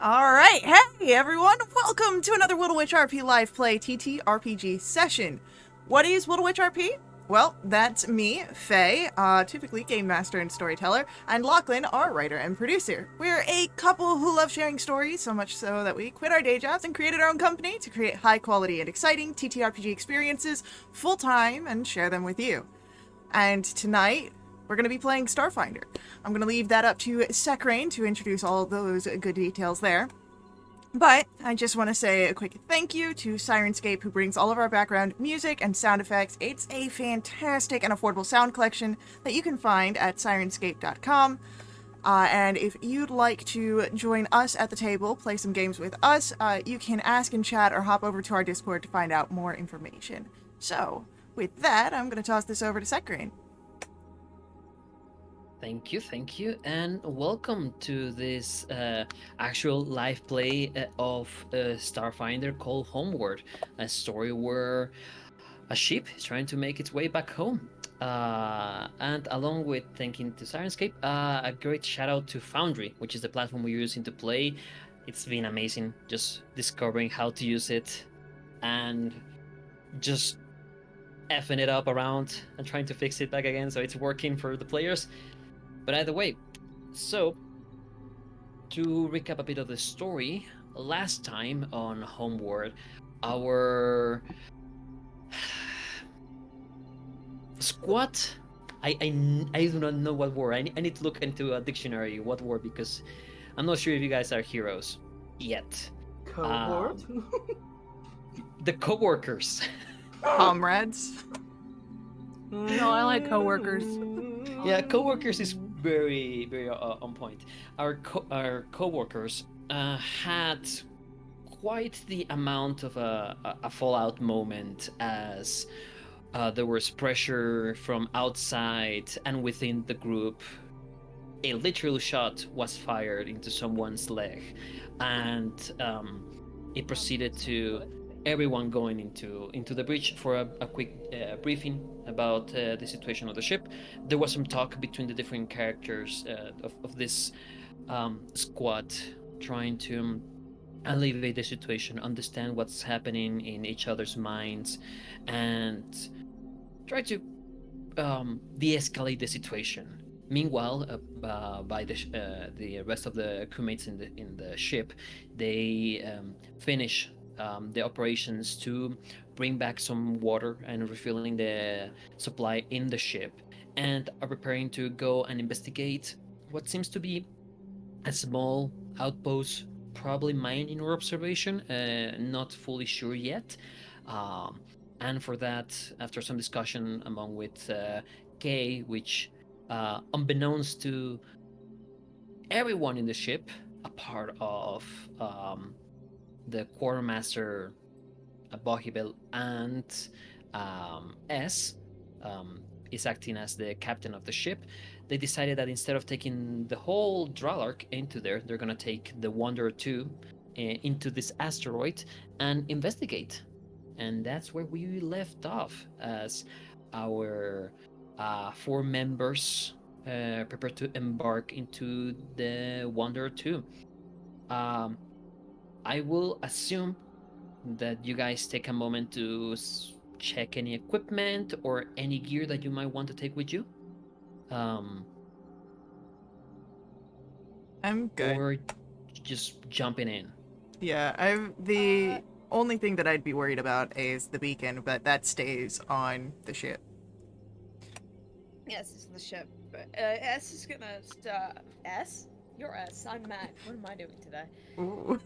All right, hey everyone, welcome to another Little Witch RP Live Play TTRPG session. What is Little Witch RP? Well, that's me, Faye, typically game master and storyteller, and Lachlan, our writer and producer. We're a couple who love sharing stories, so much so that we quit our day jobs and created our own company to create high quality and exciting TTRPG experiences full time and share them with you. And tonight, we're going to be playing Starfinder. I'm going to leave that up to Sekrain to introduce all those good details there. But I just want to say a quick thank you to Sirenscape, who brings all of our background music and sound effects. It's a fantastic and affordable sound collection that you can find at sirenscape.com. And if you'd like to join us at the table, play some games with us, you can ask in chat or hop over to our Discord to find out more information. So, with that, I'm going to toss this over to Sekrain. Thank you, and welcome to this actual live play of Starfinder called Homeward, a story where a ship is trying to make its way back home. And along with thanking to Sirenscape, a great shout out to Foundry, which is the platform we're using to play. It's been amazing just discovering how to use it and just effing it up around and trying to fix it back again so it's working for the players. But either way, so to recap a bit of the story, last time on Homeward, our squad. I do not know what word. I need to look into a dictionary what word because I'm not sure if you guys are heroes yet. Cohort? The co-workers. Comrades. No, I like coworkers. Yeah, co-workers is very on point. Our co-workers had quite the amount of a fallout moment as there was pressure from outside and within the group. A literal shot was fired into someone's leg, and it proceeded to everyone going into the breach for a quick briefing about the situation of the ship. There was some talk between the different characters of this squad, trying to alleviate the situation, understand what's happening in each other's minds, and try to de-escalate the situation. Meanwhile, by the rest of the crewmates in the ship, they finish the operations to bring back some water and refilling the supply in the ship, and are preparing to go and investigate what seems to be a small outpost, probably mining or observation. Not fully sure yet. And for that, after some discussion among with Kay, which unbeknownst to everyone in the ship, a part of the quartermaster Bohibel and S is acting as the captain of the ship. They decided that instead of taking the whole Dralark into there, they're gonna take the Wanderer 2 into this asteroid and investigate. And that's where we left off as our 4 members prepare to embark into the Wanderer 2. I will assume that you guys take a moment to check any equipment or any gear that you might want to take with you. I'm good. Or just jumping in. Yeah, the only thing that I'd be worried about is the beacon, but that stays on the ship. Yes, it's the ship. But S is gonna stop. S? You're S. I'm Mac. What am I doing today? Ooh.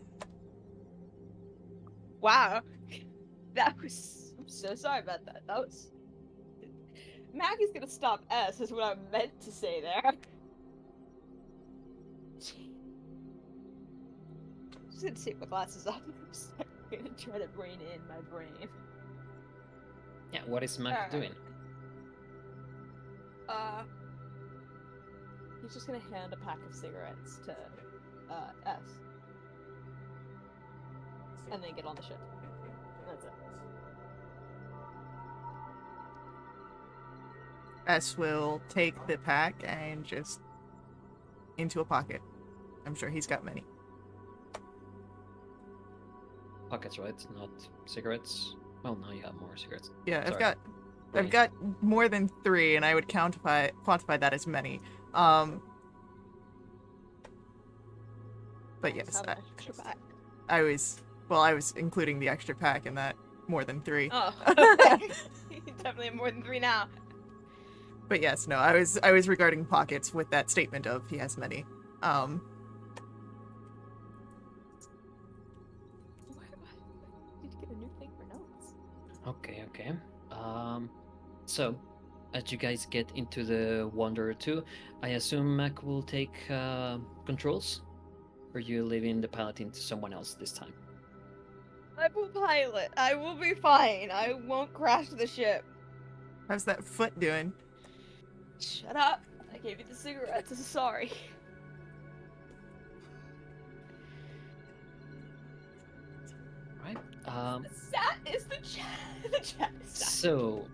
Wow. That was. I'm so sorry about that. That was. Mac is gonna stop S, is what I meant to say there. Just gonna take my glasses off for a second. I'm gonna try to rein in my brain. Yeah, what is Mac doing? He's just gonna hand a pack of cigarettes to S. And then get on the ship. That's it. S will take the pack and just into a pocket. I'm sure he's got many. pockets, right? Not cigarettes. Well, now you have more cigarettes. Yeah, I've Sorry. got Brain. I've got more than 3, and I would quantify that as many. But yes, Just have an extra pack. I was including the extra pack in that more than 3. Oh, okay. You definitely have more than 3 now. But yes, no, I was regarding pockets with that statement of he has many. Why did you get a new thing for notes? Okay, okay. So, as you guys get into the Wanderer 2, I assume Mac will take controls? Or you leaving the piloting to someone else this time? I will pilot. I will be fine. I won't crash the ship. How's that foot doing? Shut up. I gave you the cigarettes. I'm sorry. Right. Is the chat is sad. So,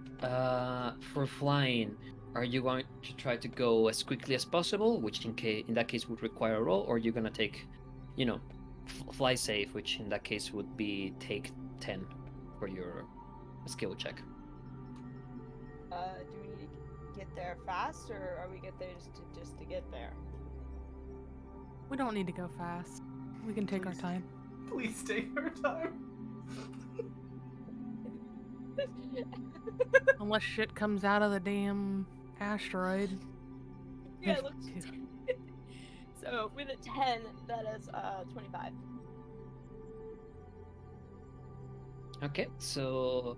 for flying, are you going to try to go as quickly as possible, which in that case would require a roll, or are you gonna take, fly safe, which in that case would be take 10 for your skill check? Do we need to get there fast, or are we get there just to get there? We don't need to go fast. We can take our time. Please take our time. Unless shit comes out of the damn asteroid. Yeah, it looks. So with a 10, that is 25. Okay, so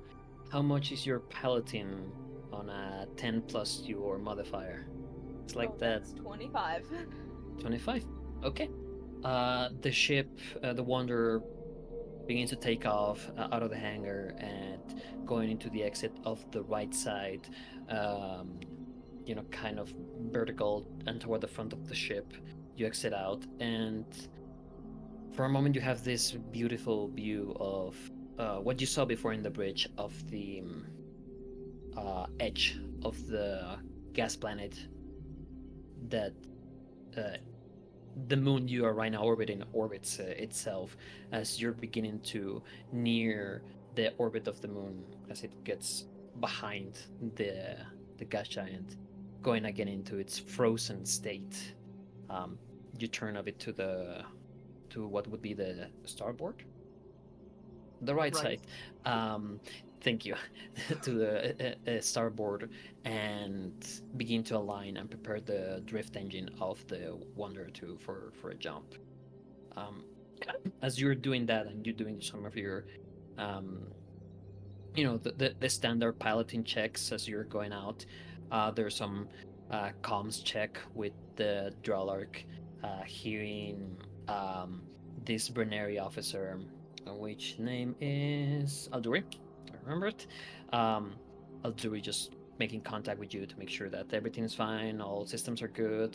how much is your piloting on a 10 plus your modifier? It's like that. That's 25. 25. Okay. The ship, the Wanderer, begins to take off out of the hangar and going into the exit of the right side, kind of vertical and toward the front of the ship. You exit out, and for a moment you have this beautiful view of what you saw before in the bridge of the edge of the gas planet that the moon you are right now orbiting orbits itself, as you're beginning to near the orbit of the moon as it gets behind the gas giant, going again into its frozen state. You turn a bit to what would be the starboard, the right Right. side. Thank you. To the starboard, and begin to align and prepare the drift engine of the Wanderer 2 for a jump. As you're doing that, and you're doing some of your the standard piloting checks as you're going out, there's some comms check with the Dralark, hearing this Brenary officer, which name is Alduri. I remember it. Alduri just making contact with you to make sure that everything's fine, all systems are good,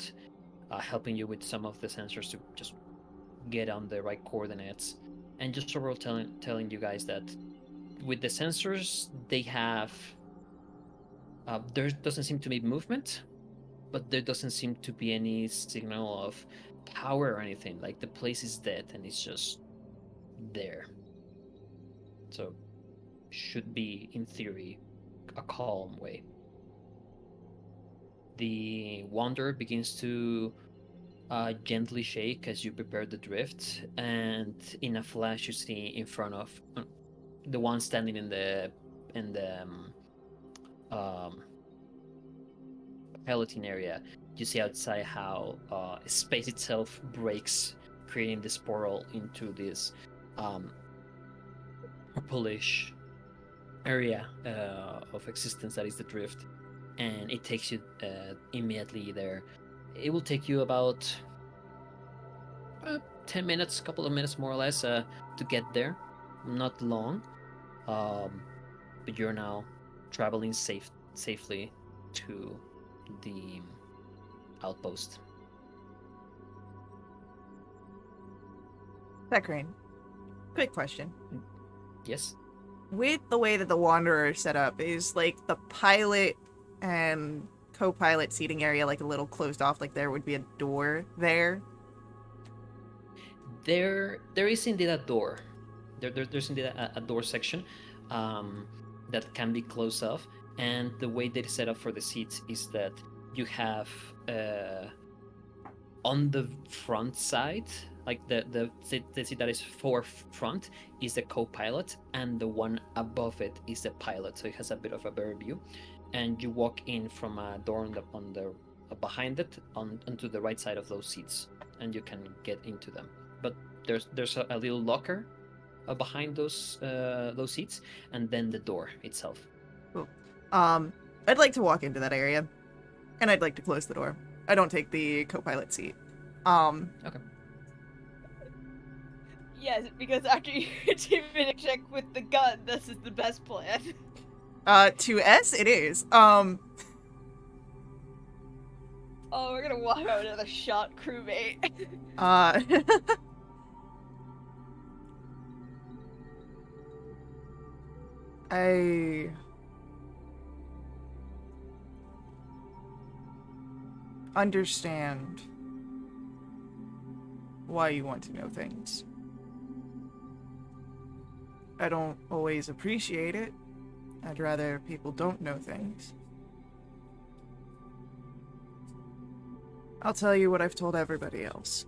helping you with some of the sensors to just get on the right coordinates, and just overall telling you guys that with the sensors they have, there doesn't seem to be movement, but there doesn't seem to be any signal of power or anything. Like the place is dead and it's just there. So should be, in theory, a calm way. The Wanderer begins to gently shake as you prepare the drift, and in a flash you see in front of the one standing in the piloting area. You see outside how space itself breaks, creating this portal into this purplish area of existence that is the drift, and it takes you immediately there. It will take you about 10 minutes, couple of minutes more or less, to get there. Not long, but you're now traveling safely to the outpost. Saccharine, quick question. Yes? With the way that the Wanderer is set up, is like the pilot and co-pilot seating area like a little closed off, like there would be a door there? There is indeed a door, there's indeed a door section that can be closed off, and the way they set up for the seats is that you have on the front side, like the seat that is front is the co-pilot, and the one above it is the pilot, so it has a bit of a better view. And you walk in from a door on the behind it onto the right side of those seats, and you can get into them. But there's a little locker behind those seats, and then the door itself. Cool. I'd like to walk into that area, and I'd like to close the door. I don't take the co-pilot seat. Okay. Yes, because after you intimidate check with the gun, this is the best plan. To S, it is. Oh, we're gonna walk out another shot crewmate. I understand why you want to know things. I don't always appreciate it. I'd rather people don't know things. I'll tell you what I've told everybody else.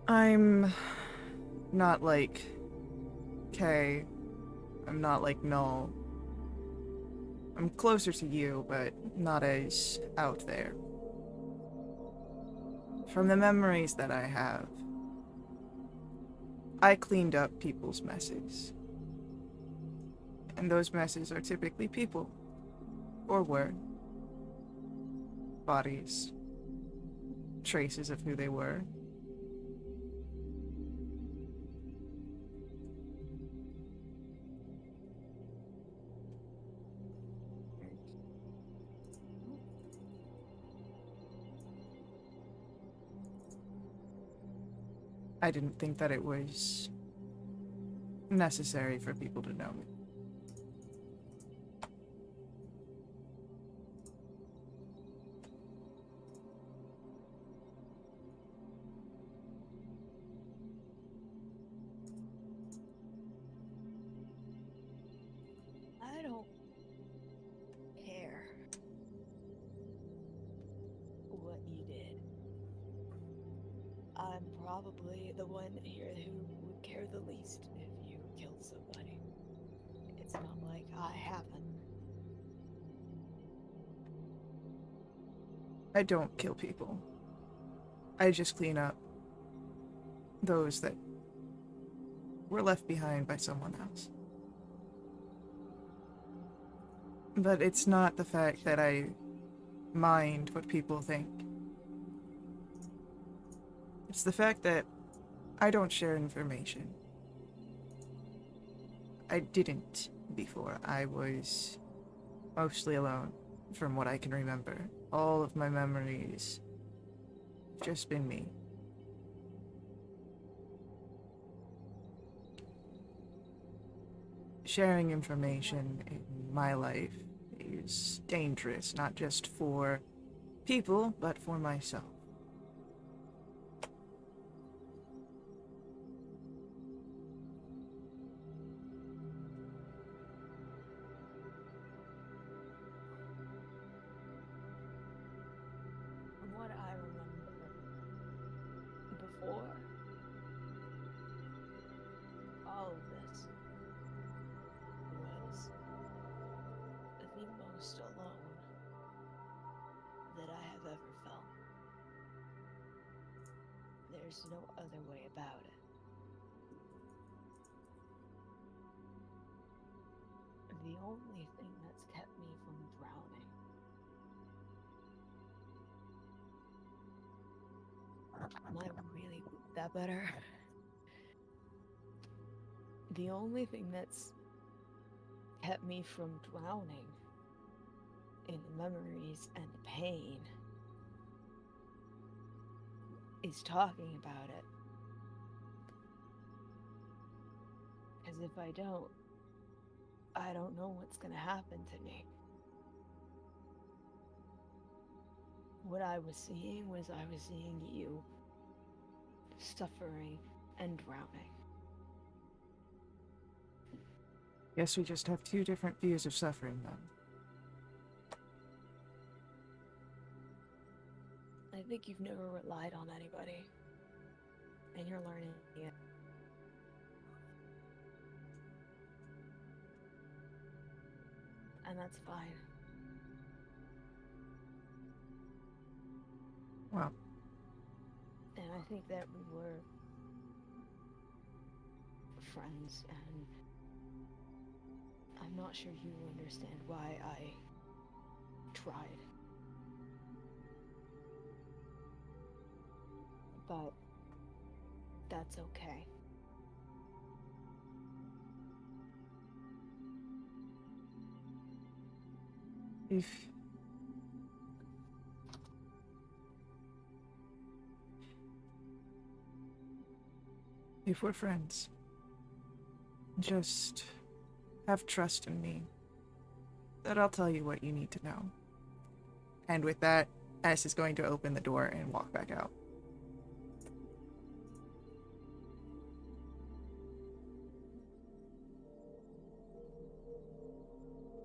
I'm not like Kay. I'm not like Null. I'm closer to you, but not as out there. From the memories that I have, I cleaned up people's messes. And those messes are typically people. Or were. Bodies. Traces of who they were. I didn't think that it was necessary for people to know me. I don't care what you did. I'm probably the one here who would care the least if you killed somebody. It's not like I haven't. I don't kill people. I just clean up those that were left behind by someone else. But it's not the fact that I mind what people think. It's the fact that I don't share information. I didn't before. I was mostly alone, from what I can remember. All of my memories have just been me. Sharing information in my life is dangerous, not just for people, but for myself. From what I remember before all of this was the most alone that I have ever felt. There's no other way about it. The only thing that's kept me from drowning am I really that better? The only thing that's kept me from drowning in the memories and the pain is talking about it. Because if I don't know what's gonna happen to me. What I was seeing you suffering, and drowning. Guess we just have two different views of suffering then. I think you've never relied on anybody. And you're learning it. And that's fine. Well, And I think that we were friends, and I'm not sure you understand why I tried. But that's okay. If we're friends, just have trust in me that I'll tell you what you need to know. And with that, S is going to open the door and walk back out.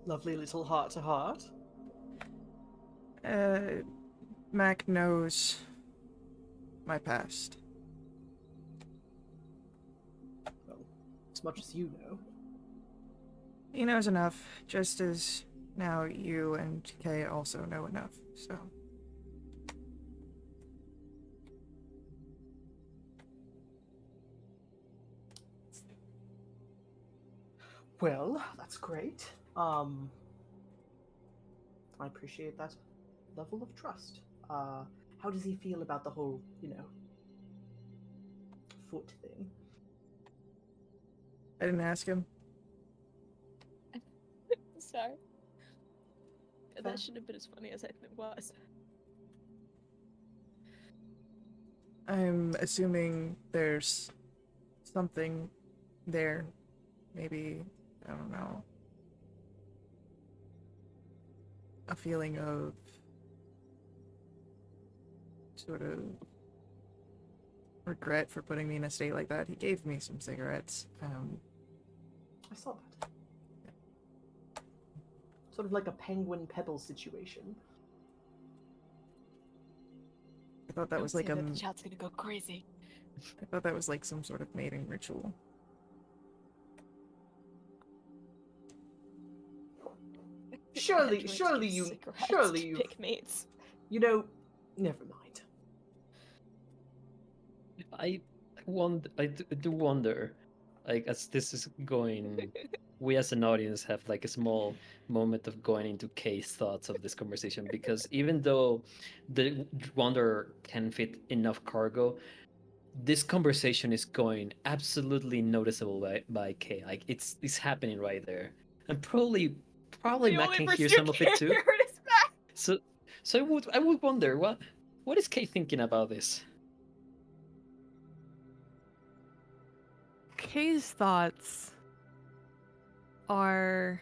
Lovely little heart to heart. Mac knows my past. Well, as much as you know. He knows enough, just as now you and Kay also know enough, so. Well, that's great. I appreciate that level of trust. How does he feel about the whole, foot thing? I didn't ask him. Sorry. That shouldn't have been as funny as it was. I'm assuming there's something there. Maybe, I don't know. A feeling of sort of regret for putting me in a state like that. He gave me some cigarettes. I saw that. Sort of like a penguin pebble situation. I thought that was like the chat's gonna go crazy. I thought that was like some sort of mating ritual. Surely you pick mates. Never mind. I do wonder, like, as this is going, we as an audience have like a small moment of going into Kay's thoughts of this conversation, because even though the Wanderer can fit enough cargo, this conversation is going absolutely noticeable by Kay. Like it's happening right there, and probably Matt can hear some of it too. So I would wonder what is Kay thinking about this. Kay's thoughts are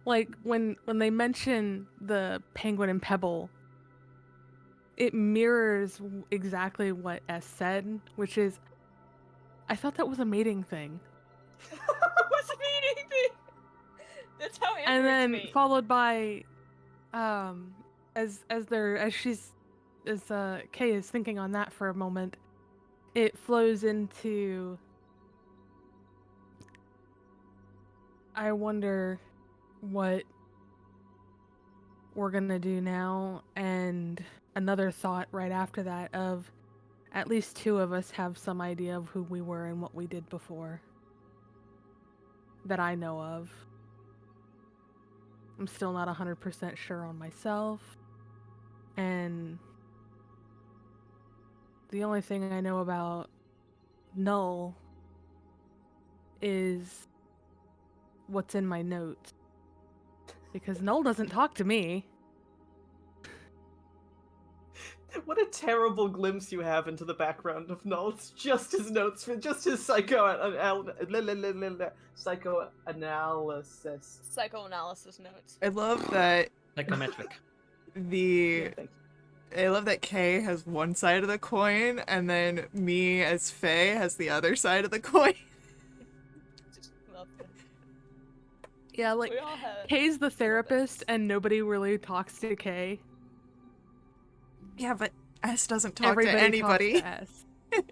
like when they mention the penguin and pebble, it mirrors exactly what S said, which is, I thought that was a mating thing. What's a mating thing? That's how it And then me. followed by as Kay is thinking on that for a moment, it flows into, I wonder what we're gonna do now, and another thought right after that of at least two of us have some idea of who we were and what we did before that I know of. I'm still not 100% sure on myself, and the only thing I know about Null is what's in my notes, because Null doesn't talk to me. What a terrible glimpse you have into the background of Null. It's just his notes, just his psychoanalysis. Psychoanalysis notes. I love that Psychometric. the Yeah, thank I love that Kay has one side of the coin, and then me as Faye has the other side of the coin. Just love it. Yeah, like We all have. Kay's the love it. therapist, and nobody really talks to Kay. Yeah, but S doesn't talk Everybody to anybody. talks to S.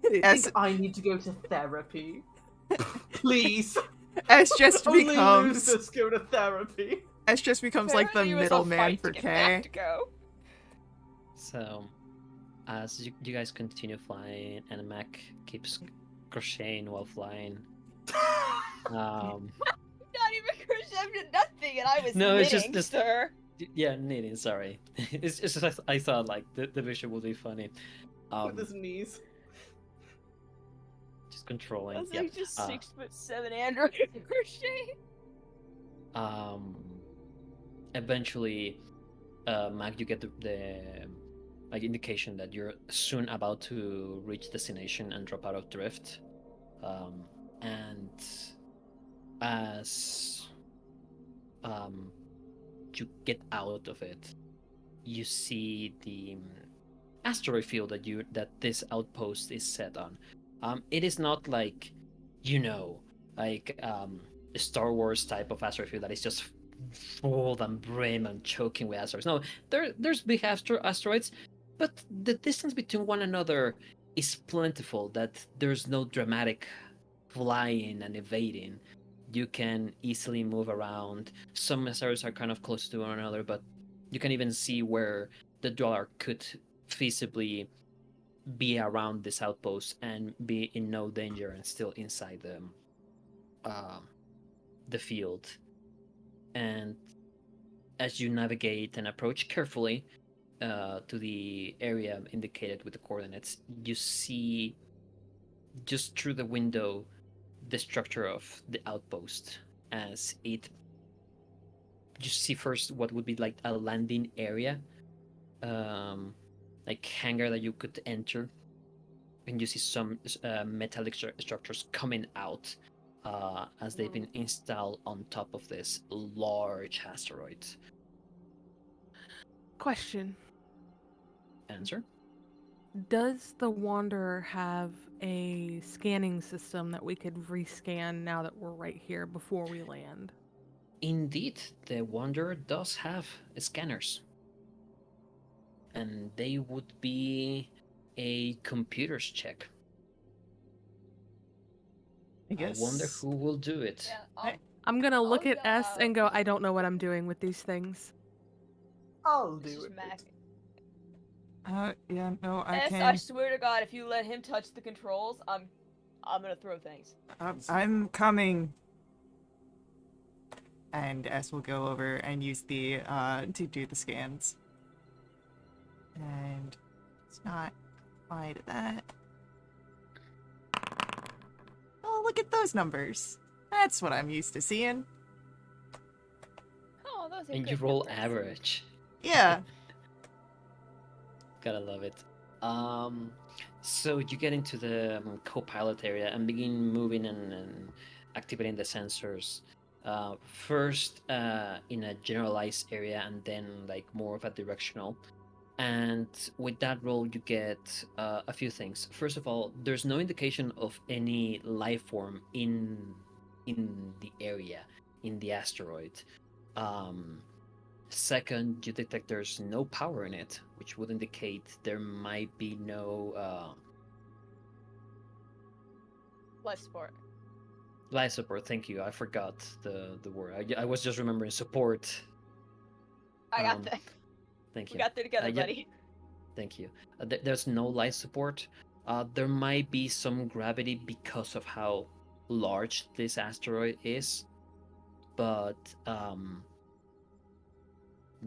I S, think I need to go to therapy. Please. S just Only becomes losers go to therapy. S just becomes like the Apparently it was a middleman fight for to get Kay. Mac to go. So, as you guys continue flying, and Mac keeps crocheting while flying. Not even crocheting nothing, and I was No, it's knitting, just- sir. Yeah, knitting. Sorry, it's just I thought like the visual would be funny. With his knees. Just controlling. That's Yeah. like just 6'7" android crochet. Eventually, Mac, you get the like indication that you're soon about to reach destination and drop out of drift. And as you get out of it, you see the asteroid field that this outpost is set on. It is not like, like a Star Wars type of asteroid field that is just full and brim and choking with asteroids. No, there's big asteroids, but the distance between one another is plentiful, that there's no dramatic flying and evading. You can easily move around. Some asteroids are kind of close to one another, but you can even see where the dweller could feasibly be around this outpost and be in no danger and still inside the field. And as you navigate and approach carefully to the area indicated with the coordinates, you see just through the window the structure of the outpost, as it you see first what would be like a landing area, like hangar that you could enter, and you see some metallic structures coming out as they've been installed on top of this large asteroid. Question. Answer? Does the Wanderer have a scanning system that we could rescan now that we're right here before we land? Indeed, the Wanderer does have scanners. And they would be a computer's check. I guess. I wonder who will do it. Yeah, I'm gonna look I'll at S go. and go, I don't know what I'm doing with these things. I'll this do is it. Mac. Yeah, no, I S, can. I swear to God, if you let him touch the controls, I'm gonna throw things. I'm coming. And S will go over and use the to do the scans. And it's not quite that. Oh, look at those numbers. That's what I'm used to seeing. Oh, those are And good you roll numbers. average. Yeah. Gotta love it. So you get into the co-pilot area and begin moving and activating the sensors. First in a generalized area, and then like more of a directional. And with that roll, you get a few things. First of all, there's no indication of any life form in the area, in the asteroid. Second, you detect there's no power in it, which would indicate there might be no Life support. life support. Thank you. I forgot the word. I was just remembering support. I got Um, that. Thank you. We got there together, yeah. buddy. Thank you. There's no life support. There might be some gravity because of how large this asteroid is, but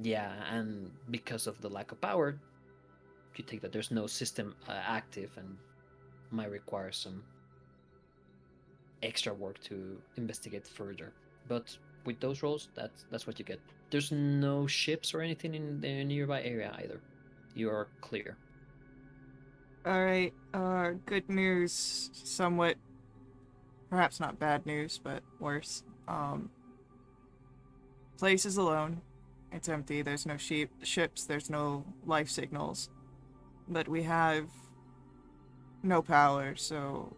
yeah, and because of the lack of power, you take that there's no system active and might require some extra work to investigate further. But with those rolls, that's what you get. There's no ships or anything in the nearby area either. You are clear. Alright, good news, somewhat, perhaps not bad news, but worse. Place is alone. It's empty. There's no ships. There's no life signals. But we have no power, so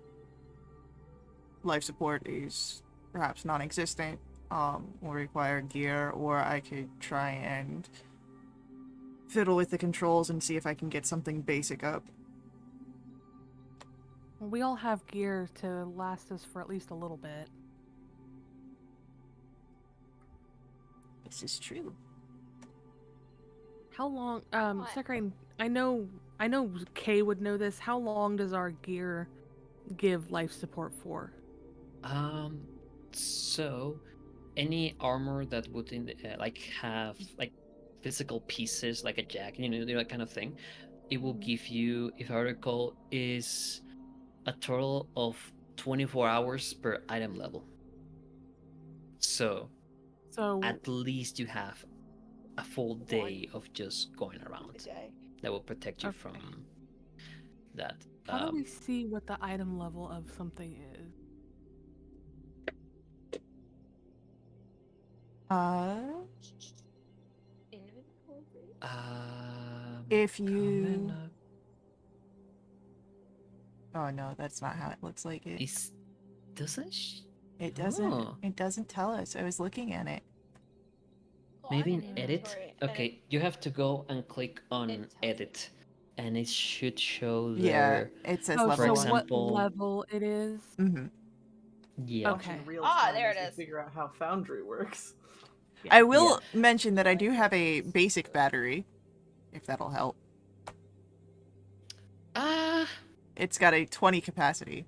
life support is perhaps non-existent. Will require gear, or I could try and fiddle with the controls and see if I can get something basic up. We all have gear to last us for at least a little bit. This is true. How long? What? Sakurine, I know Kay would know this. How long does our gear give life support for? So any armor that would like have like physical pieces, like a jacket, that kind of thing, it will give you, if I recall, is a total of 24 hours per item level. So at least you have a full day of just going A around. day. That will protect you Okay. from that. How do we see what the item level of something is? Inventory? If coming you... up Oh no, that's not how it looks like it. is doesn't It doesn't. Oh. It doesn't tell us. I was looking at it. Oh, maybe I'm in edit. inventory, and Okay, you have to go and click on it tells edit, and it should show Yeah, there. it says Oh, level so one. example- what level it is? Mm-hmm. Yeah. Okay. Watching real Ah, time there as it we is. figure out how Foundry works. Yeah. I will mention that I do have a basic battery, if that'll help. It's got a 20 capacity.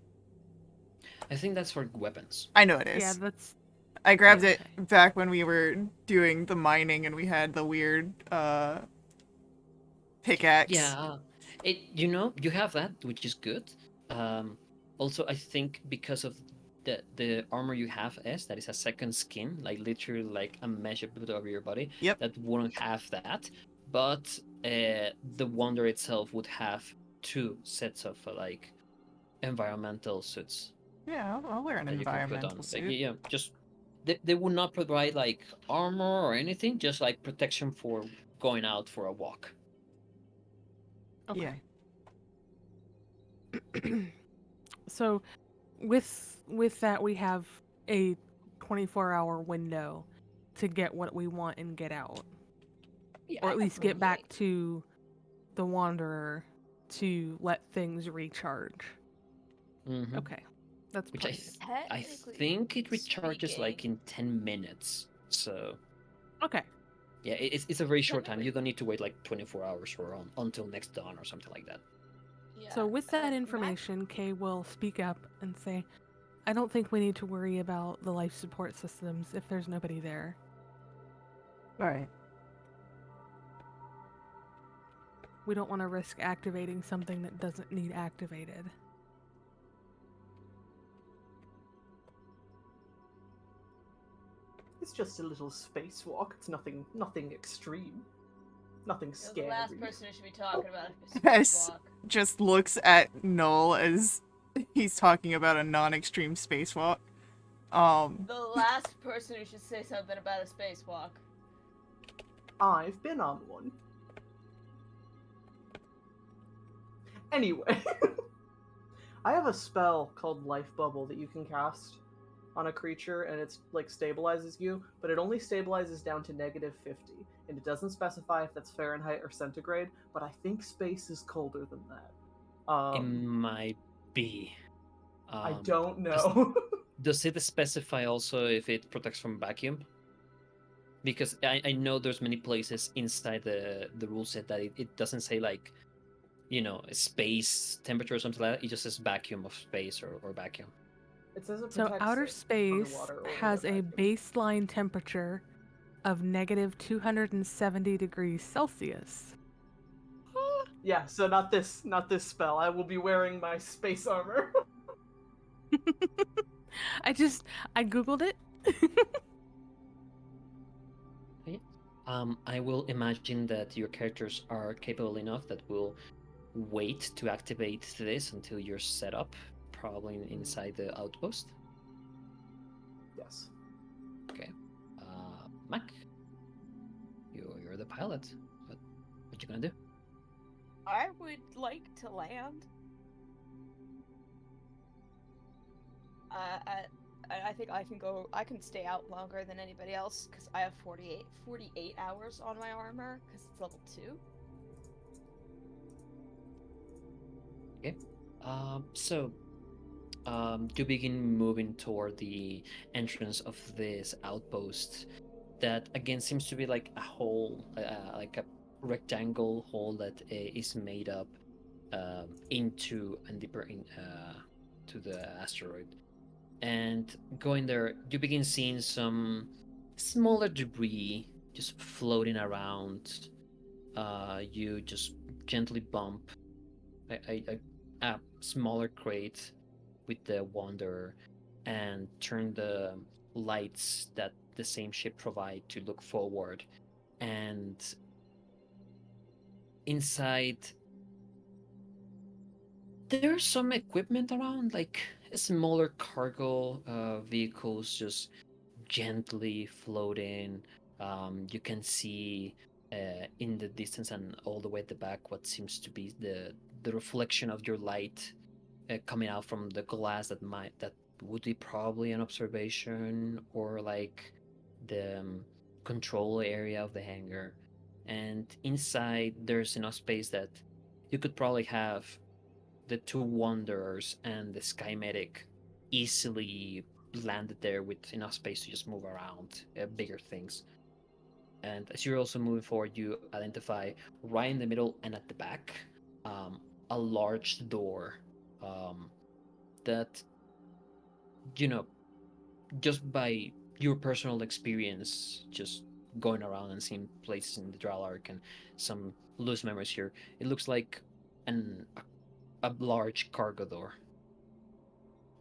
I think that's for weapons. I know it is. Yeah, that's I grabbed yeah, it okay. back when we were doing the mining and we had the weird pickaxe. Yeah. You have that, which is good. Also, I think because of the armor you have that is a second skin, like literally like a mesh put over your body. Yep. That wouldn't have that, but the Wonder itself would have 2 sets of like environmental suits Yeah, I'll wear an that you can put on. environmental Like, suit. yeah, just they would not provide like armor or anything, just like protection for going out for a walk. okay. So with that we have a 24-hour window to get what we want and get out. Yeah, Or I at have least get one back day. to the Wanderer to let things recharge. Mm-hmm. Okay. That's Which plenty. I Technically think it recharges like speaking- in 10 minutes. So Okay. yeah, it's a very short time. Technically- You don't need to wait like 24 hours or until next dawn or something like that. So with that Mac- information, Kay will speak up and say, I don't think we need to worry about the life support systems if there's nobody there. Alright. We don't want to risk activating something that doesn't need activated. It's just a little spacewalk. It's nothing extreme. Nothing You're scary. the last person who should be talking about a Yes. spacewalk. Just looks at Null as he's talking about a non-extreme spacewalk. The last person who should say something about a spacewalk. I've been on one. Anyway, I have a spell called Life Bubble that you can cast on a creature, and it's like stabilizes you, but it only stabilizes down to -50, and it doesn't specify if that's Fahrenheit or centigrade. But I think space is colder than that. It might be. I don't know. Does it specify also if it protects from vacuum? Because I know there's many places inside the rule set that it doesn't say like, space temperature or something like that. It just says vacuum of space or vacuum. It says it So protects outer it space underwater or has a without vacuum. baseline temperature of -270 degrees Celsius. Yeah, so not this spell. I will be wearing my space armor. I googled it. I will imagine that your characters are capable enough that will wait to activate this until you're set up, probably inside the outpost. Yes. Okay. Mac, you pilot. What you gonna do? I would like to land. I think I can go. I can stay out longer than anybody else because I have 48 hours on my armor because it's level 2. Okay. You begin moving toward the entrance of this outpost that again seems to be like a hole, like a rectangle hole that is made up into and deeper in to the asteroid. And going there, you begin seeing some smaller debris just floating around. You just gently bump a smaller crate with the Wanderer and turn the lights that the same ship provide to look forward. And inside, there's some equipment around, like smaller cargo vehicles just gently floating. You can see in the distance and all the way at the back what seems to be the reflection of your light coming out from the glass that would be probably an observation or like the control area of the hangar. And inside there's enough space that you could probably have the 2 Wanderers and the Sky Medic easily landed there with enough space to just move around bigger things. And as you're also moving forward, you identify right in the middle and at the back a large door that, you know, just by your personal experience, just going around and seeing places in the Dralark and some loose memories here, it looks like a large cargo door.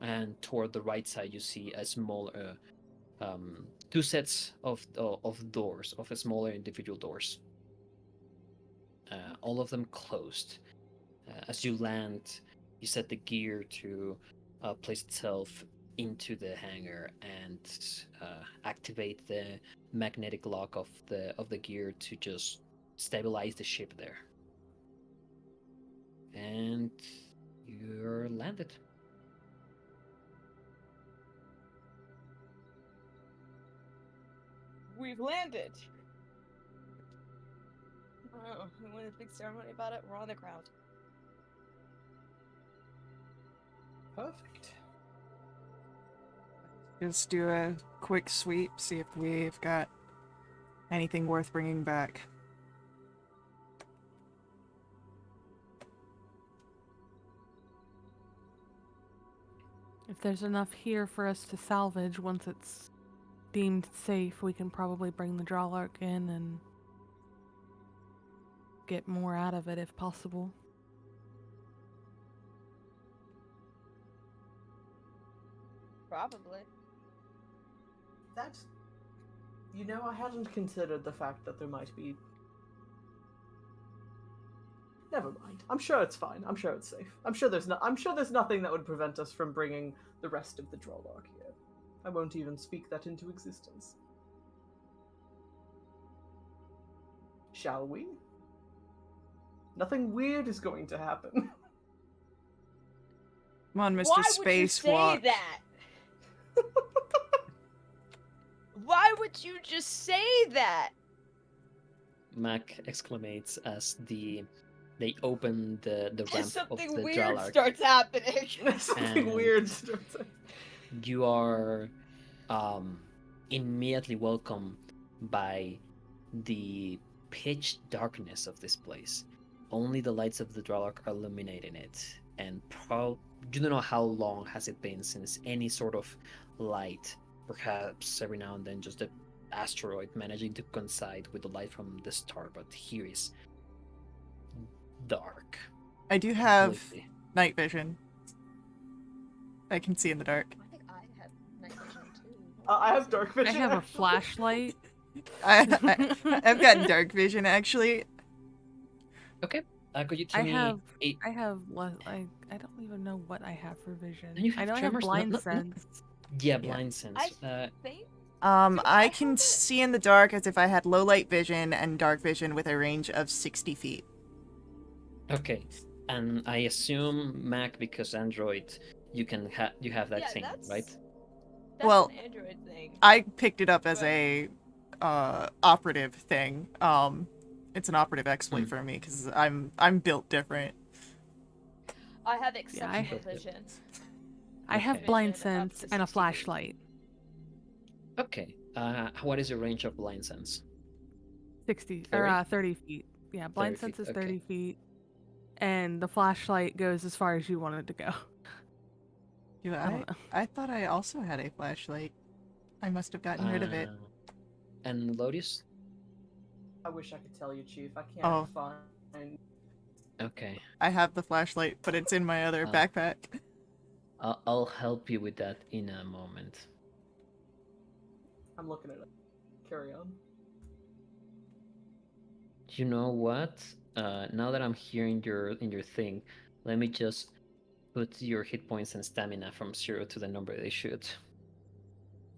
And toward the right side, you see a small 2 sets of doors, of smaller individual doors. All of them closed. As you land, you set the gear to place itself into the hangar and activate the magnetic lock of the gear to just stabilize the ship there. And you're landed. We've landed. Oh, we wanted a big ceremony about it. We're on the ground. Perfect. Just do a quick sweep, see if we've got anything worth bringing back. If there's enough here for us to salvage once it's deemed safe, we can probably bring the Drawlark in and get more out of it if possible. Probably. That's... You know, I hadn't considered the fact that there might be... Never mind. I'm sure it's fine. I'm sure it's safe. I'm sure there's nothing that would prevent us from bringing the rest of the Drollark here. I won't even speak that into existence. Shall we? Nothing weird is going to happen. Come on, Mr. Why would you say Spacewalk. that? Why would you just say that? Mac exclamates as they open the ramp of Something the weird Dralark. starts happening. Something And- weird starts. You are immediately welcomed by the pitch darkness of this place. Only the lights of the Dralark are illuminating it, and you don't know how long has it been since any sort of light. Perhaps every now and then just the asteroid managing to coincide with the light from the star, but here is dark. I do have completely. night vision. I can see in the dark. I think I have night vision too. I have dark I vision. have a actually. flashlight. I've got dark vision actually. Okay. Could you tell I me? have a- I have less. I don't even know what I have for vision. And you I have know I have tremors? blind No. sense. Yeah, blind sense. I think I can see in the dark as if I had low light vision and dark vision with a range of 60 feet. Okay, and I assume Mac, because Android, you have that Yeah, thing, that's right? that's Well, an Android thing. I picked it up as But- a operative thing. It's an operative exploit for me because I'm built different. I have I- exceptional vision. I have Okay. blind Vision up sense to and a 60 feet. flashlight. Okay. What is the range of blind sense? 60 30? or 30 feet. Yeah, blind 30 sense feet, is okay. 30 feet. And the flashlight goes as far as you want it to go. Do I don't know. I thought I also had a flashlight. I must have gotten rid of it. And Lodius? I wish I could tell you, Chief. I can't Oh. find. Okay. I have the flashlight, but it's in my other Oh. backpack. I'll help you with that in a moment. I'm looking at it. Carry on. You know what? Now that I'm here in your thing, let me just put your hit points and stamina from 0 to the number they should.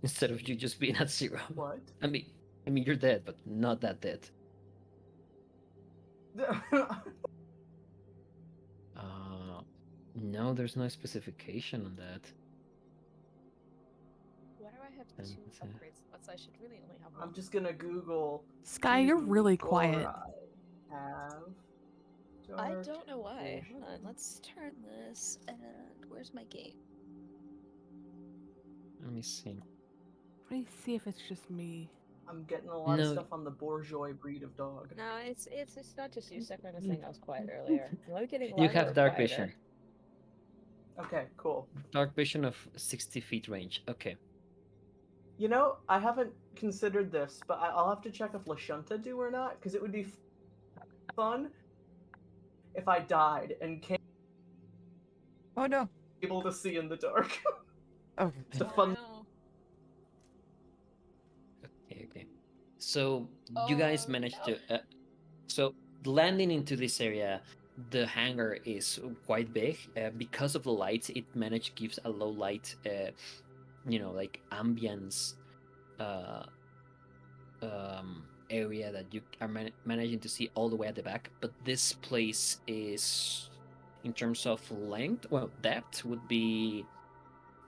Instead of you just being at 0. What? I mean you're dead, but not that dead. No, there's no specification on that. Why do I have And, two upgrade slots? I should really only have one. I'm just gonna Google. Sky, you're do really quiet. I have I dark don't know why. vision? Hold on, let's turn this. And where's my game? let me see. Let me see if it's just me. I'm getting a lot of No. stuff on the bourgeois breed of dog. No, it's not just you. Second was saying I was quiet earlier. Am I getting You louder or have dark quieter? vision. Okay, cool. Dark vision of 60 feet range. Okay. You know, I haven't considered this, but I'll have to check if Lashunta do or not, because it would be fun if I died and came Oh no. able to see in the dark. Oh, It's a Oh, fun. no. Okay. So you guys Oh, managed no. to. So landing into this area, the hangar is quite big. Because of the lights, it managed gives a low light, like ambience, area that you are managing to see all the way at the back. But this place is, in terms of length, well, depth would be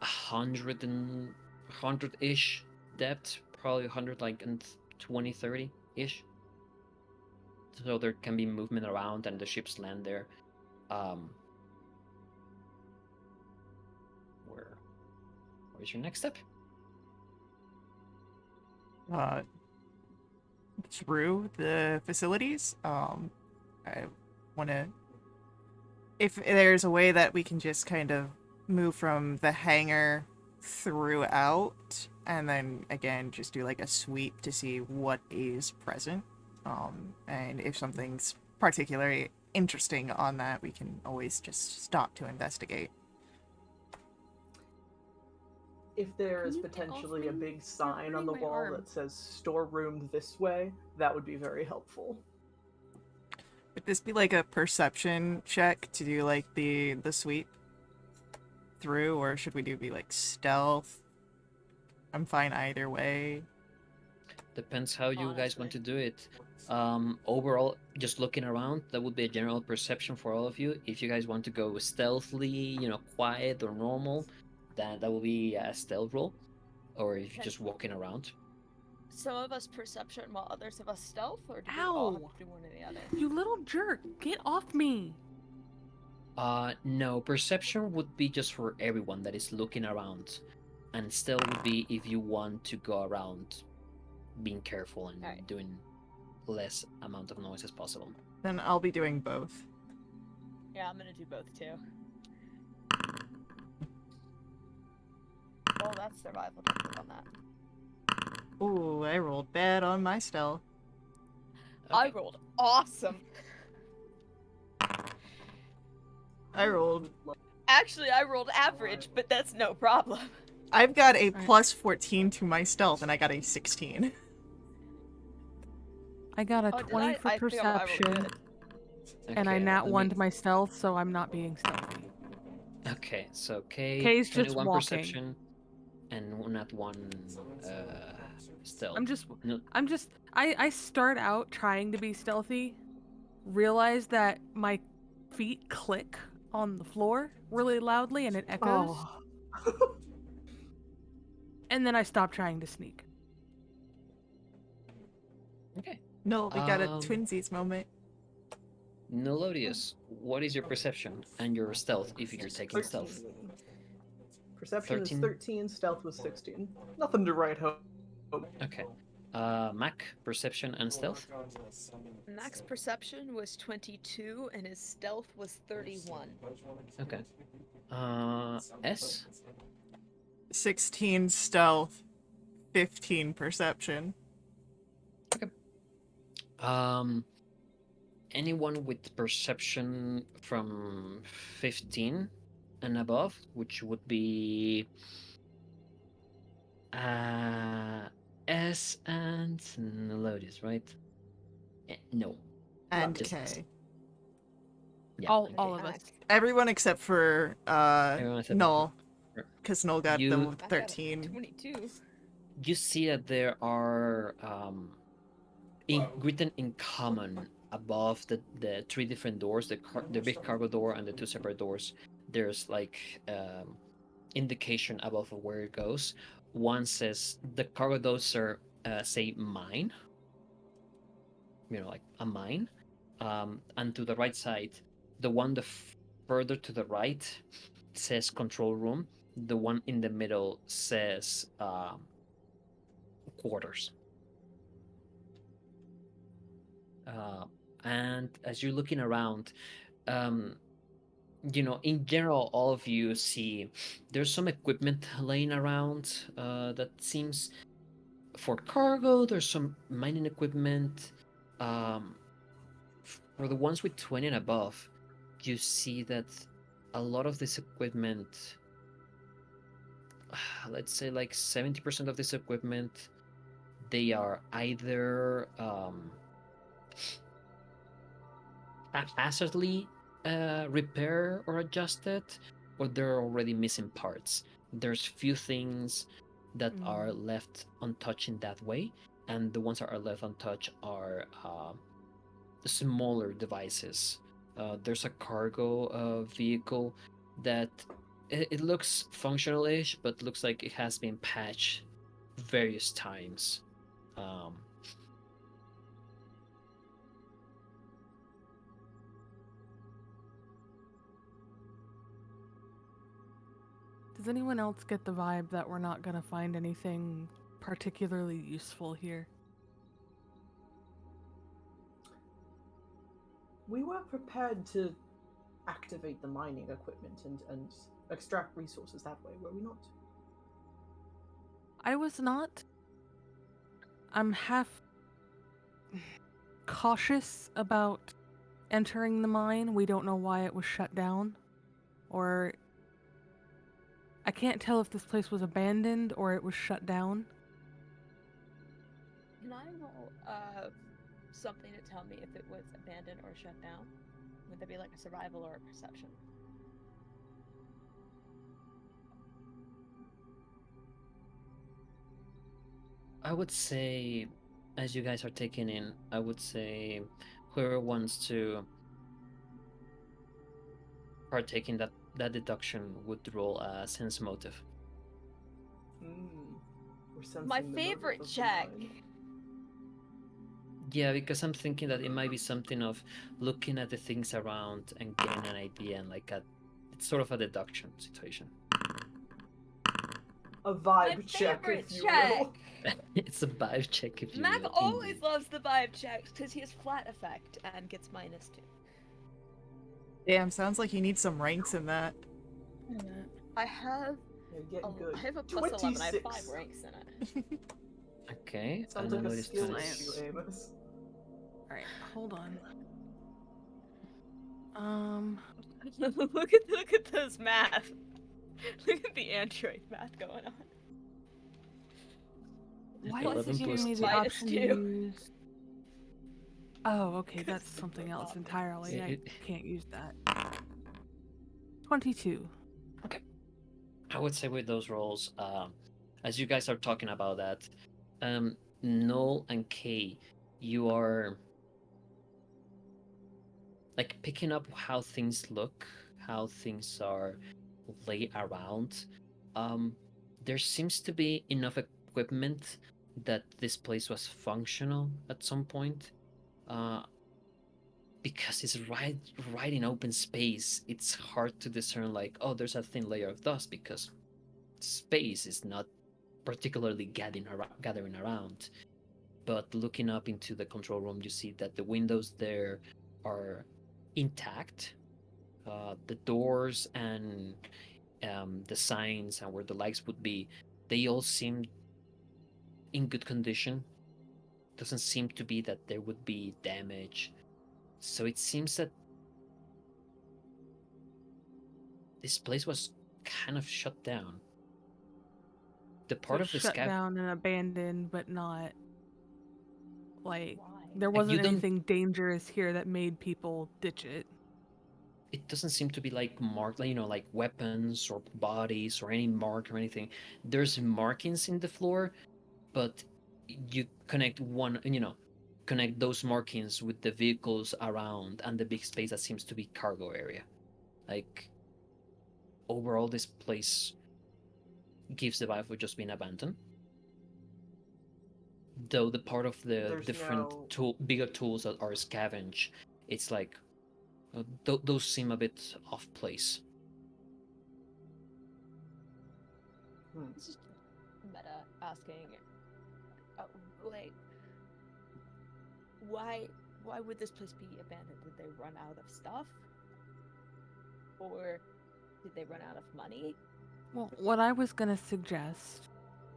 100-ish depth, probably 100 like and 20, 30 ish. So there can be movement around and the ships land there. Where's your next step? Through the facilities. I want to. If there's a way that we can just kind of move from the hangar throughout, and then again just do like a sweep to see what is present. And if something's particularly interesting on that, we can always just stop to investigate. If there Can is you get off potentially me? a big You're sign on the hurting my wall arm. that says storeroom this way, that would be very helpful. Would this be like a perception check to do like the sweep through, or should we be like stealth? I'm fine either way. Depends how you guys want to Honestly. do it. Overall, just looking around, that would be a general perception for all of you. If you guys want to go stealthily, quiet or normal, that will be a stealth roll. Or if you're just walking around. Some of us perception while others of us stealth, or do we Ow. all have to do one or the other? You little jerk! Get off me! No, perception would be just for everyone that is looking around. And stealth would be if you want to go around being careful and Alright. doing less amount of noise as possible. Then I'll be doing both. Yeah, I'm gonna do both too. Well, that's survival check on that. Ooh, I rolled bad on my stealth. I Okay. rolled awesome. I rolled. Actually, I rolled average, but that's no problem. I've got a Alright. plus 14 to my stealth, and I got a 16. I got a Oh, did 20 I? for I think I rolled perception, good. and I Okay, nat let 1 me- to my stealth, so I'm not being stealthy. Okay, so K, K's just 21 walking. perception, and nat 1 stealth. I'm just No, I start out trying to be stealthy, realize that my feet click on the floor really loudly and it echoes, Oh. and then I stop trying to sneak. okay. No, we got a Um, twinsies moment. Melodious, what is your perception and your stealth if you're taking stealth? Perception is 13. 13, stealth was 16. Nothing to write home. Okay. Mac, perception and stealth? Max perception was 22 and his stealth was 31. Okay. S? 16 stealth, 15 perception. Anyone with perception from 15 and above, which would be S and Melodious, right? No. And Just K. S. Yeah. All of us. Everyone except for Everyone except Null, Sure. because Null got You- the I got a 13. 22. You see that there are written in common above the three different doors, the big cargo door and the two separate doors. There's like indication above of where it goes. One says the cargo doors are say mine, like a mine, and to the right side, the one further to the right says control room. The one in the middle says quarters. And as you're looking around, in general, all of you see there's some equipment laying around that seems for cargo. There's some mining equipment. For the ones with 20 and above, you see that a lot of this equipment, let's say like 70% of this equipment, they are either haphazardly repair or adjusted, or they're already missing parts. There's few things that are left untouched in that way, and the ones that are left untouched are smaller devices. There's a cargo vehicle that it looks functional-ish, but looks like it has been patched various times. Does anyone else get the vibe that we're not gonna find anything particularly useful here? We were prepared to activate the mining equipment and extract resources that way, were we not? I was not. I'm half cautious about entering the mine. We don't know why it was shut down. Or I can't tell if this place was abandoned or it was shut down. Can I roll something to tell me if it was abandoned or shut down? Would that be like a survival or a perception? I would say, as you guys are taking in, I would say whoever wants to partake in that deduction would roll a sense motive. We're sensing My the favorite motive of the check. mine. Yeah, because I'm thinking that it might be something of looking at the things around and getting an idea, and it's sort of a deduction situation. A My vibe check, favorite if you check. will. It's a vibe check if you Mac will. always Indeed. loves the vibe checks because he has flat effect and gets -2. Damn, sounds like you need some ranks in that. I have You're getting good. I have a plus 11. I have 5 26. ranks in it. Okay. Sounds like a notice skill that issue, is- Amos. Alright, hold on. look at those math. Look at the android math going on. Why Plus is it 11 giving plus me the 2. option to use... Oh, okay, that's something else entirely. Yeah, I can't use that. 22. I would say with those rolls, as you guys are talking about that, Null and Kay, you are like picking up how things look, how things are laid around. Um, there seems to be enough equipment that this place was functional at some point. Uh, because it's right in open space, it's hard to discern like, oh, there's a thin layer of dust because space is not particularly gathering around. But looking up into the control room, you see that the windows there are intact. The doors and the signs and where the lights would be, they all seem in good condition. Doesn't seem to be that there would be damage. So it seems that this place was kind of shut down. The So part it's of the shut scav, down and abandoned, but not like Why? there like you wasn't don't. anything dangerous here that made people ditch it. It doesn't seem to be like marked, like, like weapons or bodies or any mark or anything. There's markings in the floor, but you connect connect those markings with the vehicles around and the big space that seems to be cargo area. Like overall, this place gives the vibe of just being abandoned. Though the part of the There's different no. bigger tools that are scavenged, it's like those seem a bit off place. Hmm. This is meta asking, uh, like, why why would this place be abandoned? Did they run out of stuff, or did they run out of money? Well, what I was gonna suggest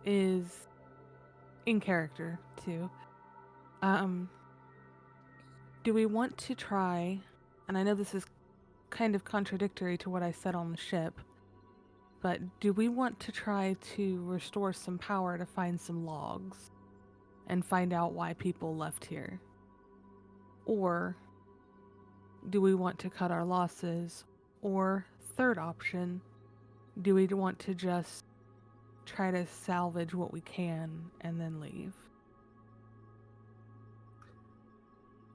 is in character too. Um, do we want to try? And I know this is kind of contradictory to what I said on the ship, but do we want to try to restore some power to find some logs and find out why people left here? Or do we want to cut our losses? Or, third option, do we want to just try to salvage what we can and then leave?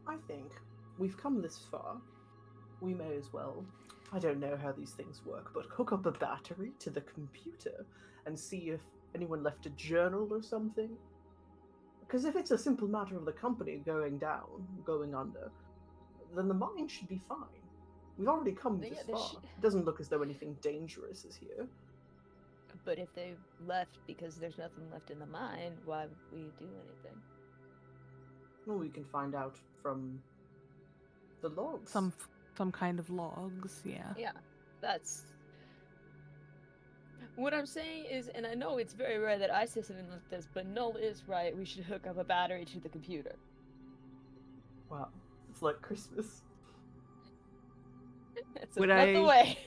I think we've come this far. We may as well. I don't know how these things work, but hook up a battery to the computer and see if anyone left a journal or something. Because if it's a simple matter of the company going down, going under, then the mine should be fine. We've already come Yeah, this there far. should- It doesn't look as though anything dangerous is here. But if they left because there's nothing left in the mine, why would we do anything? Well, we can find out from the logs. Some kind of logs, yeah. Yeah, that's what I'm saying is, and I know it's very rare that I say something like this, but Null is right. We should hook up a battery to the computer. Wow, it's like Christmas. That's Would not the I-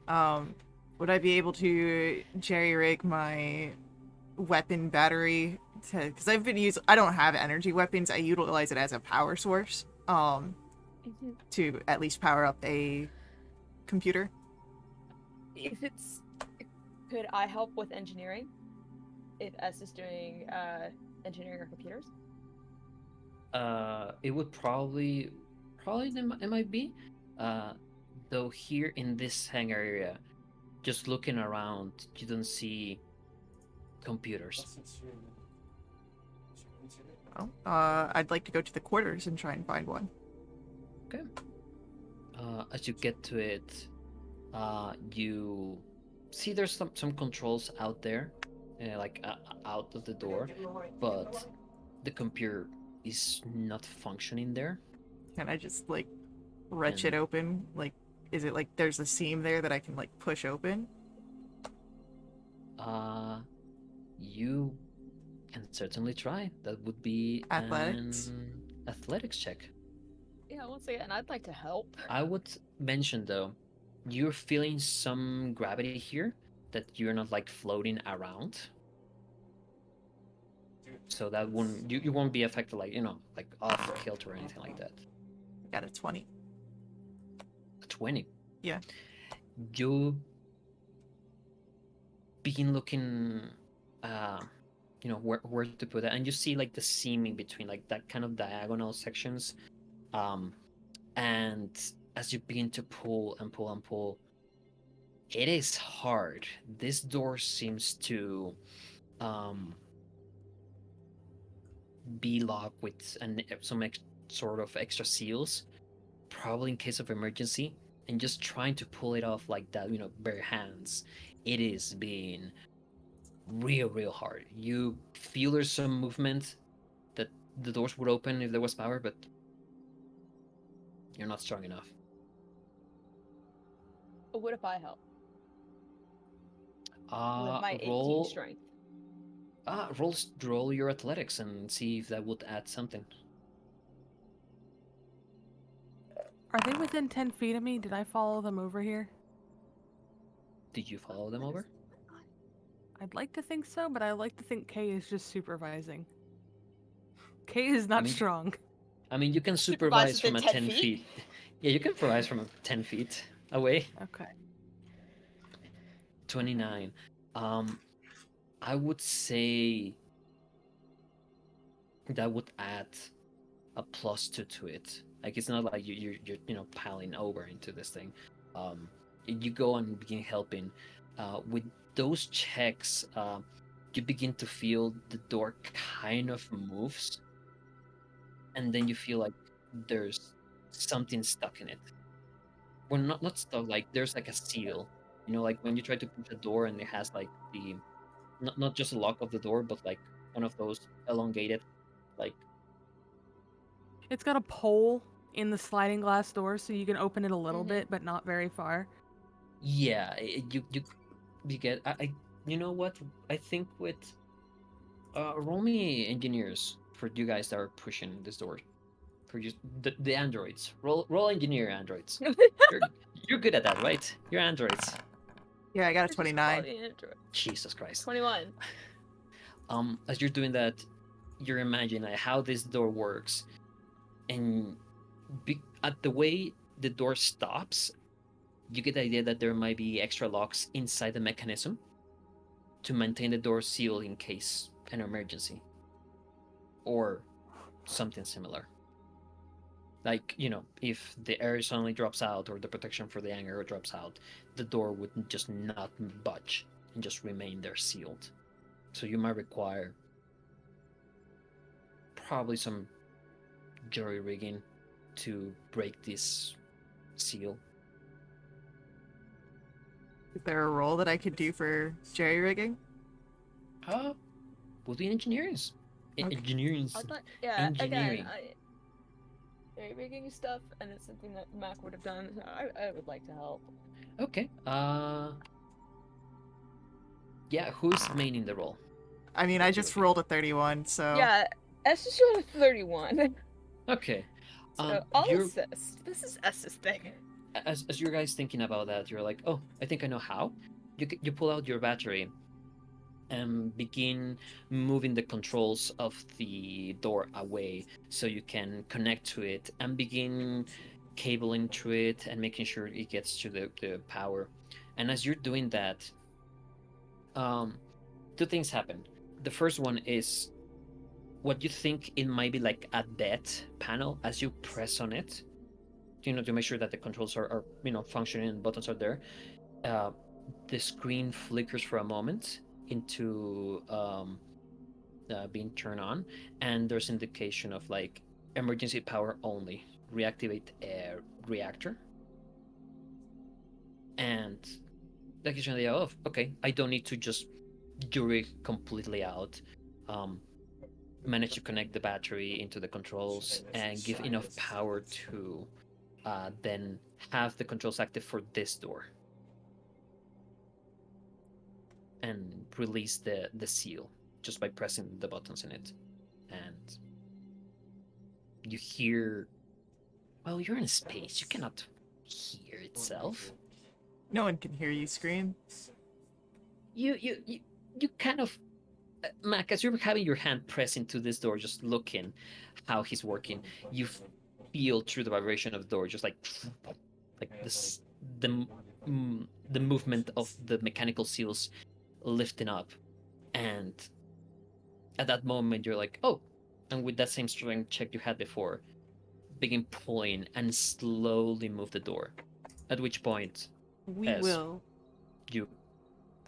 way. Would I be able to jerry rig my weapon battery because I don't have energy weapons. I utilize it as a power source to at least power up a computer. If it's, could I help with engineering? If S is doing engineering or computers? It would probably it might be. Though here in this hangar area, just looking around, you don't see computers. Oh, I'd like to go to the quarters and try and find one. Okay. As you get to it, you see there's some controls out there, like out of the door, but the computer is not functioning there. Can I just like wrench And- it open? Like, is it like there's a seam there that I can like push open? You can certainly try. That would be Athletics? an athletics check. Yeah, once again, I'd like to help. I would mention though, you're feeling some gravity here that you're not like floating around. So that won't you won't be affected like like off kilter or anything like that. Got a 20. A 20. Yeah. You begin looking where to put it, and you see like the seaming between like that kind of diagonal sections, and as you begin to pull and pull and pull, it is hard. This door seems to be locked with some sort of extra seals, probably in case of emergency, and just trying to pull it off like that, bare hands. It is being real hard. You feel there's some movement that the doors would open if there was power, but you're not strong enough. What if I help with my 18 Roll. strength? Roll your athletics and see if that would add something. Are they within 10 feet of me? Did I follow them over here? Did you follow them over? I'd like to think so, but I like to think Kay is just supervising. Kay is not strong. I mean, you can Supervise supervise from within a 10 10 feet. Yeah, you can supervise from 10 feet away. Okay. 29. I would say that would add a +2 to it. Like, it's not like you're piling over into this thing. You go and begin helping. With those checks, you begin to feel the door kind of moves, and then you feel like there's something stuck in it. Well, not stuck. Like there's like a seal. Like when you try to push a door and it has like the not just a lock of the door, but like one of those elongated, like It's got a pole in the sliding glass door, so you can open it a little bit, but not very far. yeah. You get. You know what? I think with roll me engineers for you guys that are pushing this door. For you, the androids. Roll engineer androids. You're good at that, right? You're androids. Yeah, I got a Just 29. quality intro. Jesus Christ. 21. As you're doing that, you're imagining how this door works, and at the way the door stops, you get the idea that there might be extra locks inside the mechanism to maintain the door sealed in case an emergency or something similar. Like, if the air suddenly drops out or the protection for the anger drops out, the door would just not budge and just remain there sealed. So you might require probably some jury rigging to break this seal. Is there a role that I could do for jerry rigging? We'll do engineering. Okay. Engineering. I thought, yeah, Engineering. again, rigging stuff, and it's something that Mac would have done, so I would like to help. Okay. Yeah, who's maining the role? I mean, I just rolled a 31, so... Yeah, S is showing a 31. Okay. So I'll assist. This is S's thing. As you guys thinking about that, you're like, oh, I think I know how. You pull out your battery and begin moving the controls of the door away so you can connect to it and begin cabling to it and making sure it gets to the power. And as you're doing that, two things happen. The first one is what you think it might be like a dead panel. As you press on it, to make sure that the controls are functioning and buttons are there, the screen flickers for a moment into being turned on, and there's indication of like emergency power only, reactivate a reactor, and that gives you an idea of, okay, I don't need to just jury completely out. Manage to connect the battery into the controls and give enough power to then have the controls active for this door and release the seal just by pressing the buttons in it. And you hear, well, you're in space, you cannot hear itself. No one can hear you scream. You kind of, Mac, as you're having your hand pressed into this door, just looking how he's working, you feel through the vibration of the door, just like this, the movement of the mechanical seals lifting up, and at that moment you're like, oh, and with that same strength check you had before, begin pulling and slowly move the door. At which point, We as will. you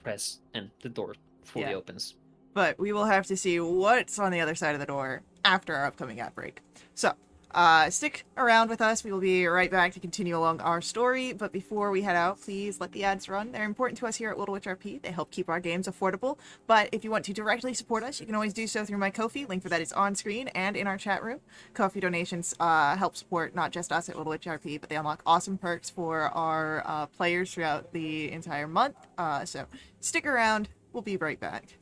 press and the door fully Yeah. opens. But we will have to see what's on the other side of the door after our upcoming ad break. So, stick around with us. We will be right back to continue along our story. But before we head out, please let the ads run. They're important to us here at Little Witch RP. They help keep our games affordable. But if you want to directly support us, you can always do so through my Ko-fi. Link for that is on screen and in our chat room. Ko-fi donations help support not just us at Little Witch RP, but they unlock awesome perks for our players throughout the entire month. So stick around. We'll be right back.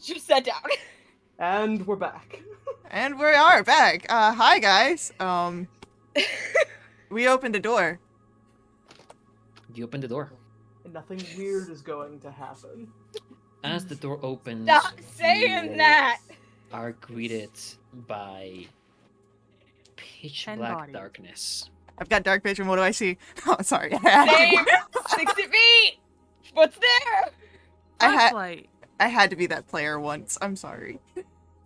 Just sat down. And we're back. And we are back. Hi guys. We opened a door. You open the door. And nothing weird is going to happen. As the door opens, Stop saying you that. are greeted by pitch 10 black bodies. darkness. I've got dark vision. What do I see? Oh, sorry. Same. 60 feet. What's there? Flashlight. I had to be that player once. I'm sorry.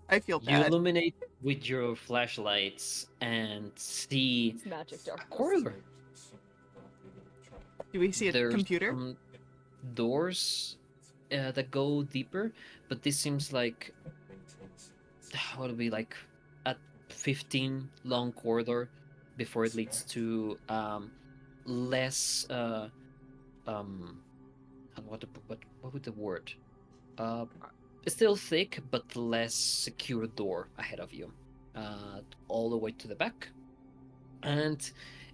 I feel You bad. illuminate with your flashlights and see It's magic a darkness. corridor. Do we see a There's computer? some doors that go deeper, but this seems like what would be like a 15 long corridor before it leads to less what would the word still thick but less secure door ahead of you, all the way to the back, and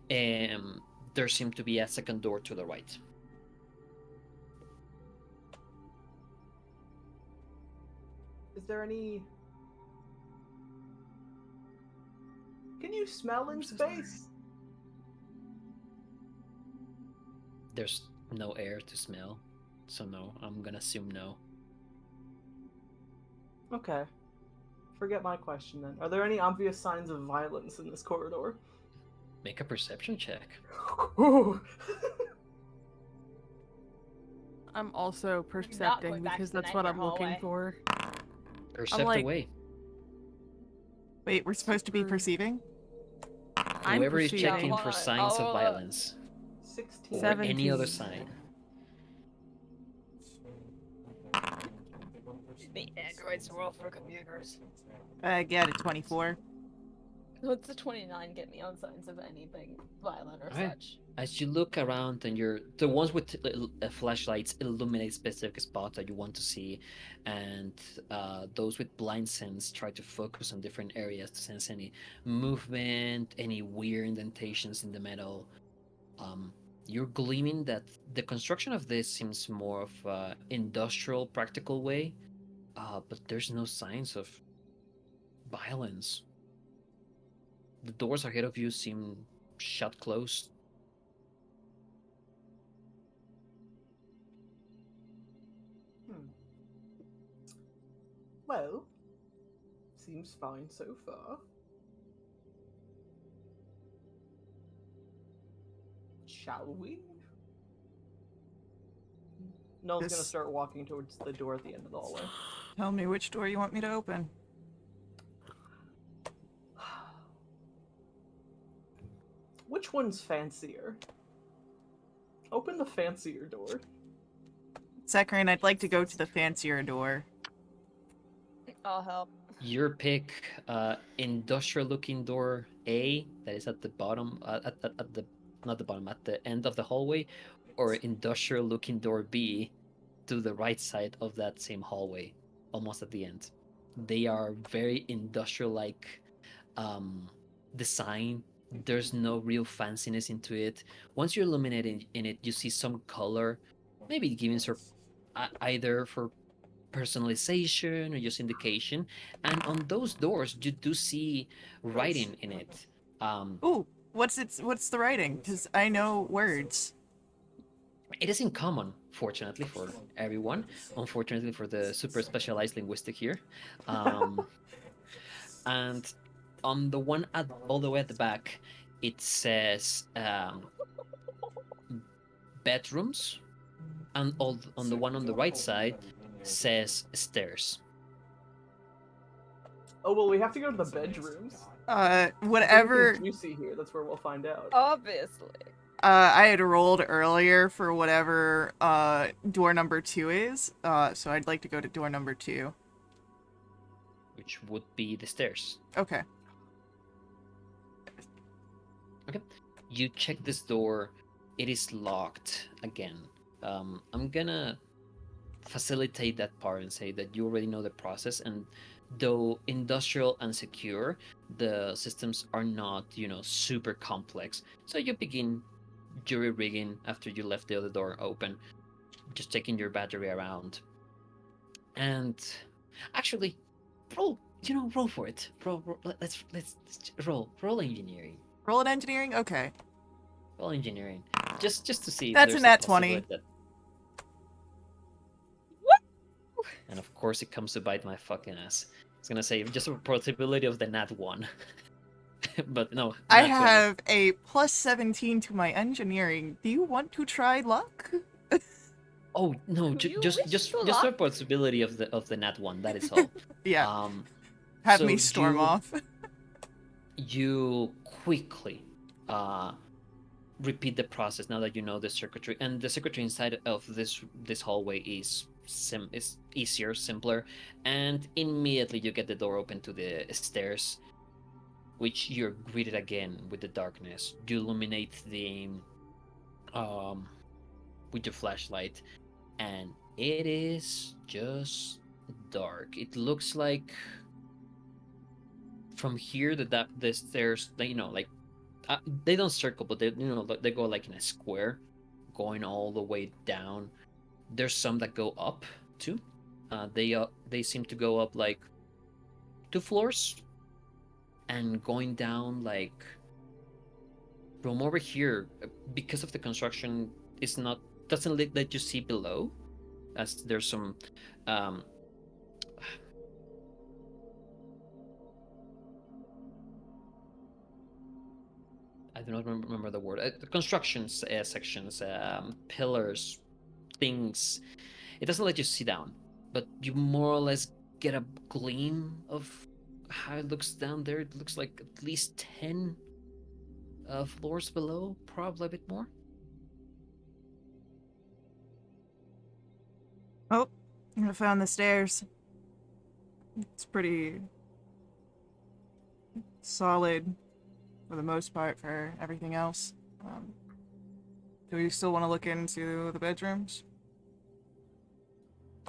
there seemed to be a second door to the right. Is there any... Can you smell in space? There's no air to smell, so no, I'm gonna assume no. Okay. Forget my question then. Are there any obvious signs of violence in this corridor? Make a perception check. Ooh. I'm also going percepting back because to the that's what I'm nightmare looking hallway. for. Percept like- away. Wait, we're supposed to be Hmm. perceiving? I'm Whoever is perceiving. checking for Hold on. signs Oh, of violence 16. or any other 17. sign. The androids roll for computers. I get it, 24. What's the 29 get me on signs of anything violent or Alright. such? As you look around and the ones with flashlights illuminate specific spots that you want to see, and those with blind sense try to focus on different areas to sense any movement, any weird indentations in the metal. You're gleaming that the construction of this seems more of a industrial, practical way, but there's no signs of violence. The doors ahead of you seem shut closed. Well, seems fine so far. Shall we? Noel's gonna This- start walking towards the door at the end of the hallway. Tell me which door you want me to open. Which one's fancier? Open the fancier door. Saccharine, I'd like to go to the fancier door. I'll help. Your pick, industrial looking door A, that is at the bottom, at the, not the bottom, at the end of the hallway, or industrial looking door B to the right side of that same hallway, almost at the end. They are very industrial like design. There's no real fanciness into it. Once you're illuminating in it, you see some color, maybe giving either for personalization or just indication. And on those doors, you do see writing in it. Ooh, what's the writing? Because I know words. It isn't common, fortunately for everyone. Unfortunately for the super specialized linguistic here. Um, and on the one all the way at the back, it says bedrooms, and on the one on the right side says stairs. Oh well, we have to go to the bedrooms. Whatever. Anything juicy here. That's where we'll find out. Obviously. I had rolled earlier for whatever door number 2 is. So I'd like to go to door number 2. Which would be the stairs. Okay. Okay. You check this door. It is locked again. I'm gonna facilitate that part and say that you already know the process, and though industrial and secure, the systems are not, super complex. So you begin jury rigging after you left the other door open, just taking your battery around. And actually, roll for it. Let's roll engineering. Roll at engineering? Okay. Roll engineering. Just to see if That's there's a nat possibility 20. that... And of course it comes to bite my fucking ass. It's gonna say just a possibility of the nat 1. But no. I nat 20. have a plus 17 to my engineering. Do you want to try luck? Oh no, Do you just wish just to just the lock? possibility of the nat 1, that is all. Yeah. Have so me storm off. You quickly repeat the process now that you know the circuitry, and the circuitry inside of this hallway is easier, simpler, and immediately you get the door open to the stairs, which you're greeted again with the darkness. You illuminate the with your flashlight, and it is just dark. It looks like from here that the stairs, like they don't circle, but they go like in a square, going all the way down. There's some that go up too. They seem to go up like 2 floors, and going down like from over here, because of the construction, is not doesn't let you see below, as there's some I do not remember the word. Construction sections, pillars, things. It doesn't let you see down, but you more or less get a gleam of how it looks down there. It looks like at least 10 floors below, probably a bit more. Oh, I found the stairs. It's pretty solid for the most part for everything else. Do we still want to look into the bedrooms?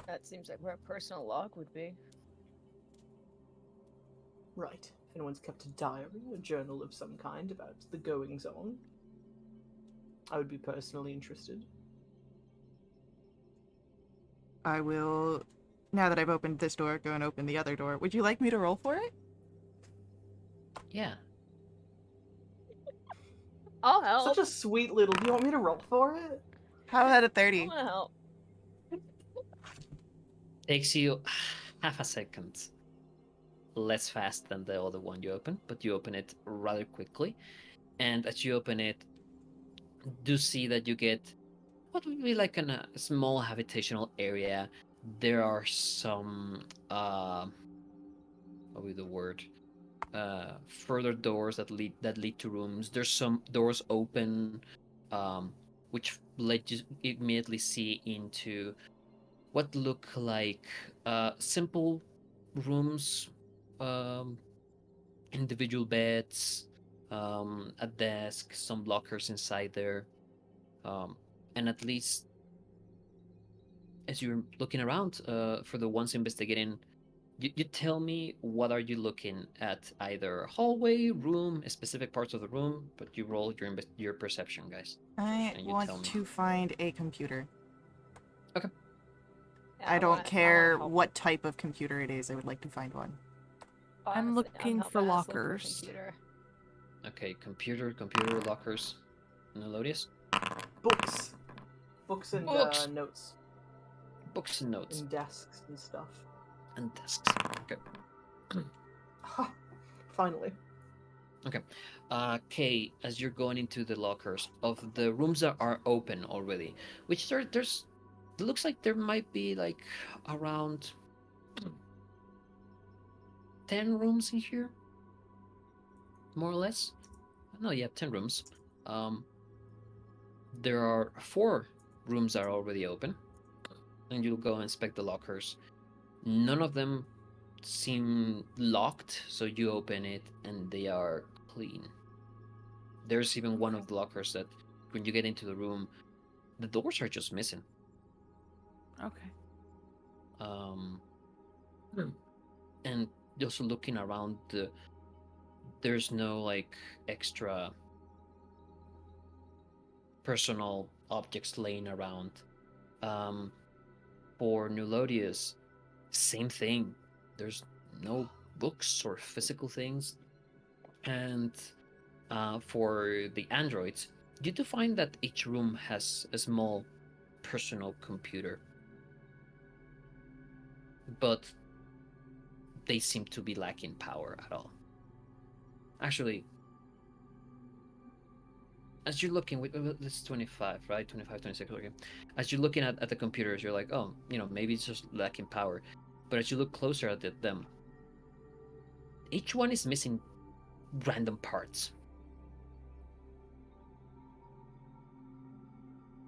That seems like where a personal log would be. Right. If anyone's kept a diary, a journal of some kind about the goings on, I would be personally interested. I will, now that I've opened this door, go and open the other door. Would you like me to roll for it? Yeah. I'll help. Such a sweet little. Do you want me to roll for it? How about a I'm 30? gonna help. Takes you half a second less fast than the other one you open, but you open it rather quickly. And as you open it, do see that you get what would be like a small habitational area. There are some what would be the word? Further doors that lead to rooms. There's some doors open, which let you immediately see into what look like simple rooms, individual beds, a desk, some lockers inside there, and at least as you're looking around, for the ones investigating You tell me what are you looking at, either hallway, room, specific parts of the room, but you roll your perception, guys, I and you want tell me. to find a computer. Okay. Yeah, I don't wanna care help. what type of computer it is. I would like to find one. I'm Honestly, looking helping for us look lockers. computer. Okay, computer lockers. Melodious? Books. Books and Books! notes. Books and notes. And desks and stuff. And desks. Okay. Ha! Finally. Kay, as you're going into the lockers, of the rooms that are open already, which there's it looks like there might be like around 10 rooms in here, more or less. No, yeah, 10 rooms. There are 4 rooms that are already open, and you'll go inspect the lockers. None of them seem locked, so you open it and they are clean. There's even one of the lockers that, when you get into the room, the doors are just missing. Okay. And also looking around, there's no like extra personal objects laying around. For Neulodius, same thing. There's no books or physical things. And for the androids, you do find that each room has a small personal computer, but they seem to be lacking power at all. Actually, as you're looking, this is 25, right? 25, 26, okay. As you're looking at the computers, you're like, oh, maybe it's just lacking power. But as you look closer at them, each one is missing random parts.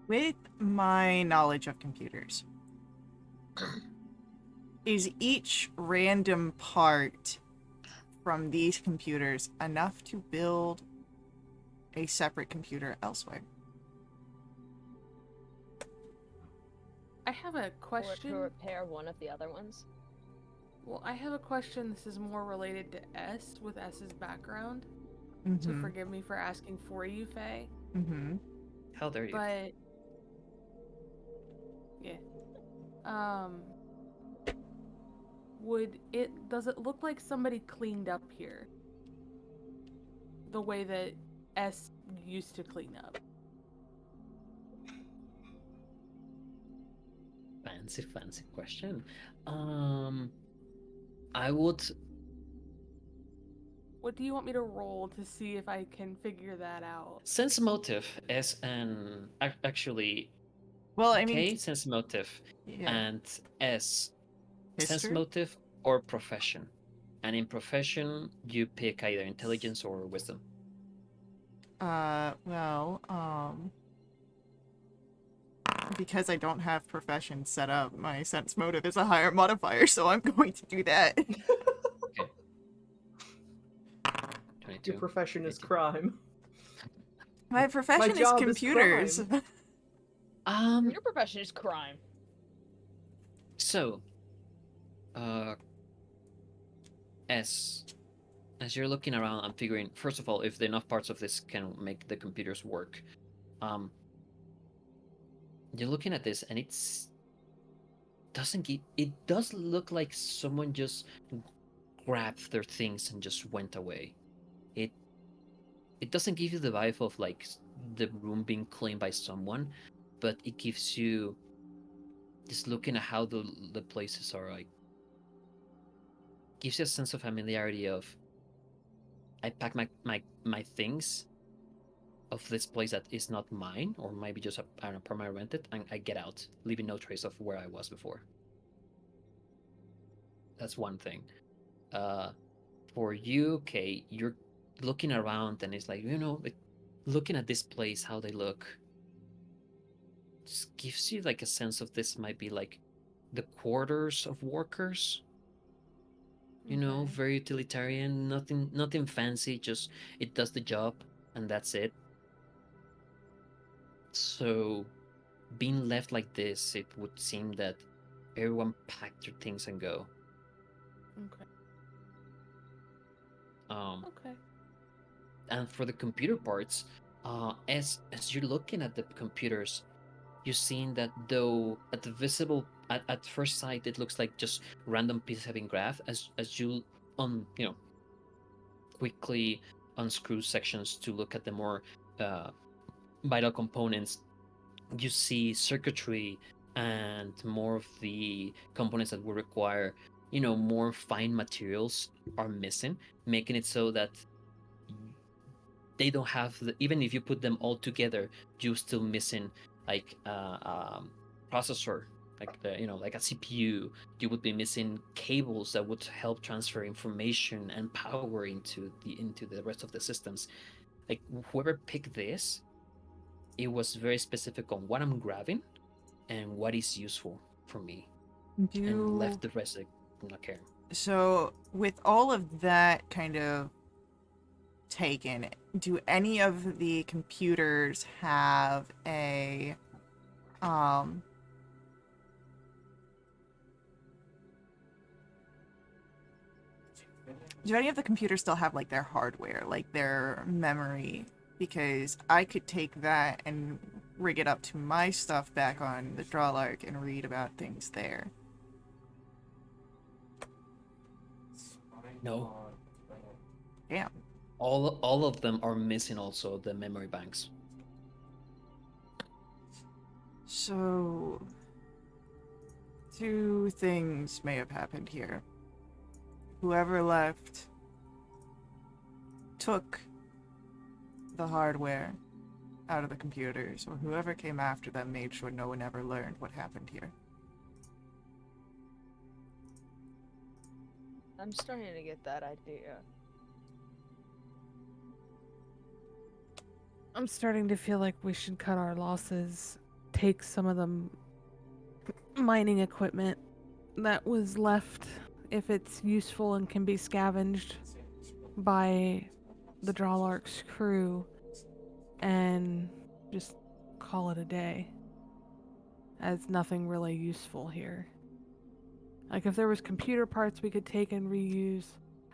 With my knowledge of computers, is each random part from these computers enough to build a separate computer elsewhere? I have a Or question. to repair one of the other ones. Well, I have a question. This is more related to S, with S's background. So Mm-hmm. forgive me for asking for you, Faye. Mm-hmm. How dare you? But yeah. Does it look like somebody cleaned up here? The way that S used to clean up? Fancy question. I would. What do you want me to roll to see if I can figure that out? Sense motive is actually Well, I K, mean, sense motive, yeah. and S, sense History? motive or profession. And in profession, you pick either intelligence or wisdom. Well, because I don't have profession set up, my sense motive is a higher modifier, so I'm going to do that. Okay. 22. Your profession is 18. crime. My profession is job is computers. crime. Your profession is crime. So, as you're looking around, I'm figuring, first of all, if enough parts of this can make the computers work. You're looking at this, and it does look like someone just grabbed their things and just went away. It doesn't give you the vibe of like the room being claimed by someone, but it gives you, just looking at how the places are, like, gives you a sense of familiarity of, I pack my things of this place that is not mine, or maybe just I don't know, permanent rented, and I get out, leaving no trace of where I was before. That's one thing. For you, Kay, you're looking around, and it's like, like, looking at this place, how they look, just gives you like a sense of this might be like the quarters of workers. Okay. Very utilitarian, nothing fancy, just it does the job and that's it. So, being left like this, it would seem that everyone packed their things and go. Okay. Okay. And for the computer parts, as you're looking at the computers, you're seeing that though at the visible at first sight it looks like just random pieces have been graphed, as you quickly unscrew sections to look at the more uh, vital components, you see circuitry and more of the components that would require, more fine materials are missing, making it so that they don't have even if you put them all together, you're still missing like processor, like like a CPU. You would be missing cables that would help transfer information and power into the rest of the systems. Like whoever picked this, it was very specific on what I'm grabbing and what is useful for me, and left the rest like not caring. So, with all of that kind of taken, do any of the computers have a do any of the computers still have like their hardware, like their memory? Because I could take that and rig it up to my stuff back on the Drawlark and read about things there. No, Damn. all of them are missing also the memory banks. So, two things may have happened here. Whoever left took the hardware out of the computers, or whoever came after them made sure no one ever learned what happened here. I'm starting to get that idea. I'm starting to feel like we should cut our losses, take some of the mining equipment that was left, if it's useful and can be scavenged by the Drawlark's crew, and just call it a day, as nothing really useful here. Like, if there was computer parts we could take and reuse,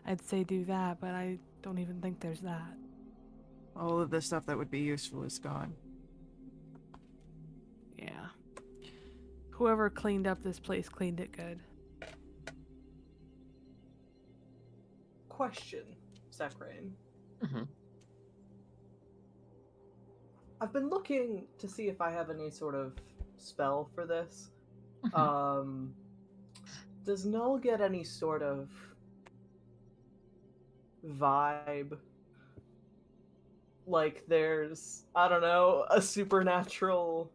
I'd say do that, but I don't even think there's that. All of the stuff that would be useful is gone. Yeah. Whoever cleaned up this place cleaned it good. Question, Sakrain. Mm-hmm. I've been looking to see if I have any sort of spell for this. Mm-hmm. Does Null get any sort of vibe? Like there's, I don't know, a supernatural,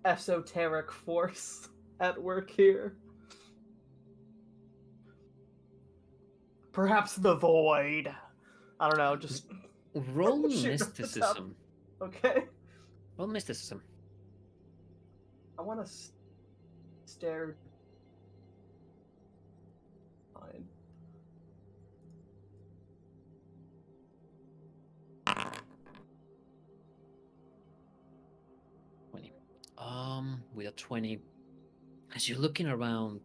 esoteric force at work here? Perhaps the void. I don't know, just Roll shoot off the top. mysticism. Okay. Roll mysticism. I want to stare. Fine. With a 20, as you're looking around,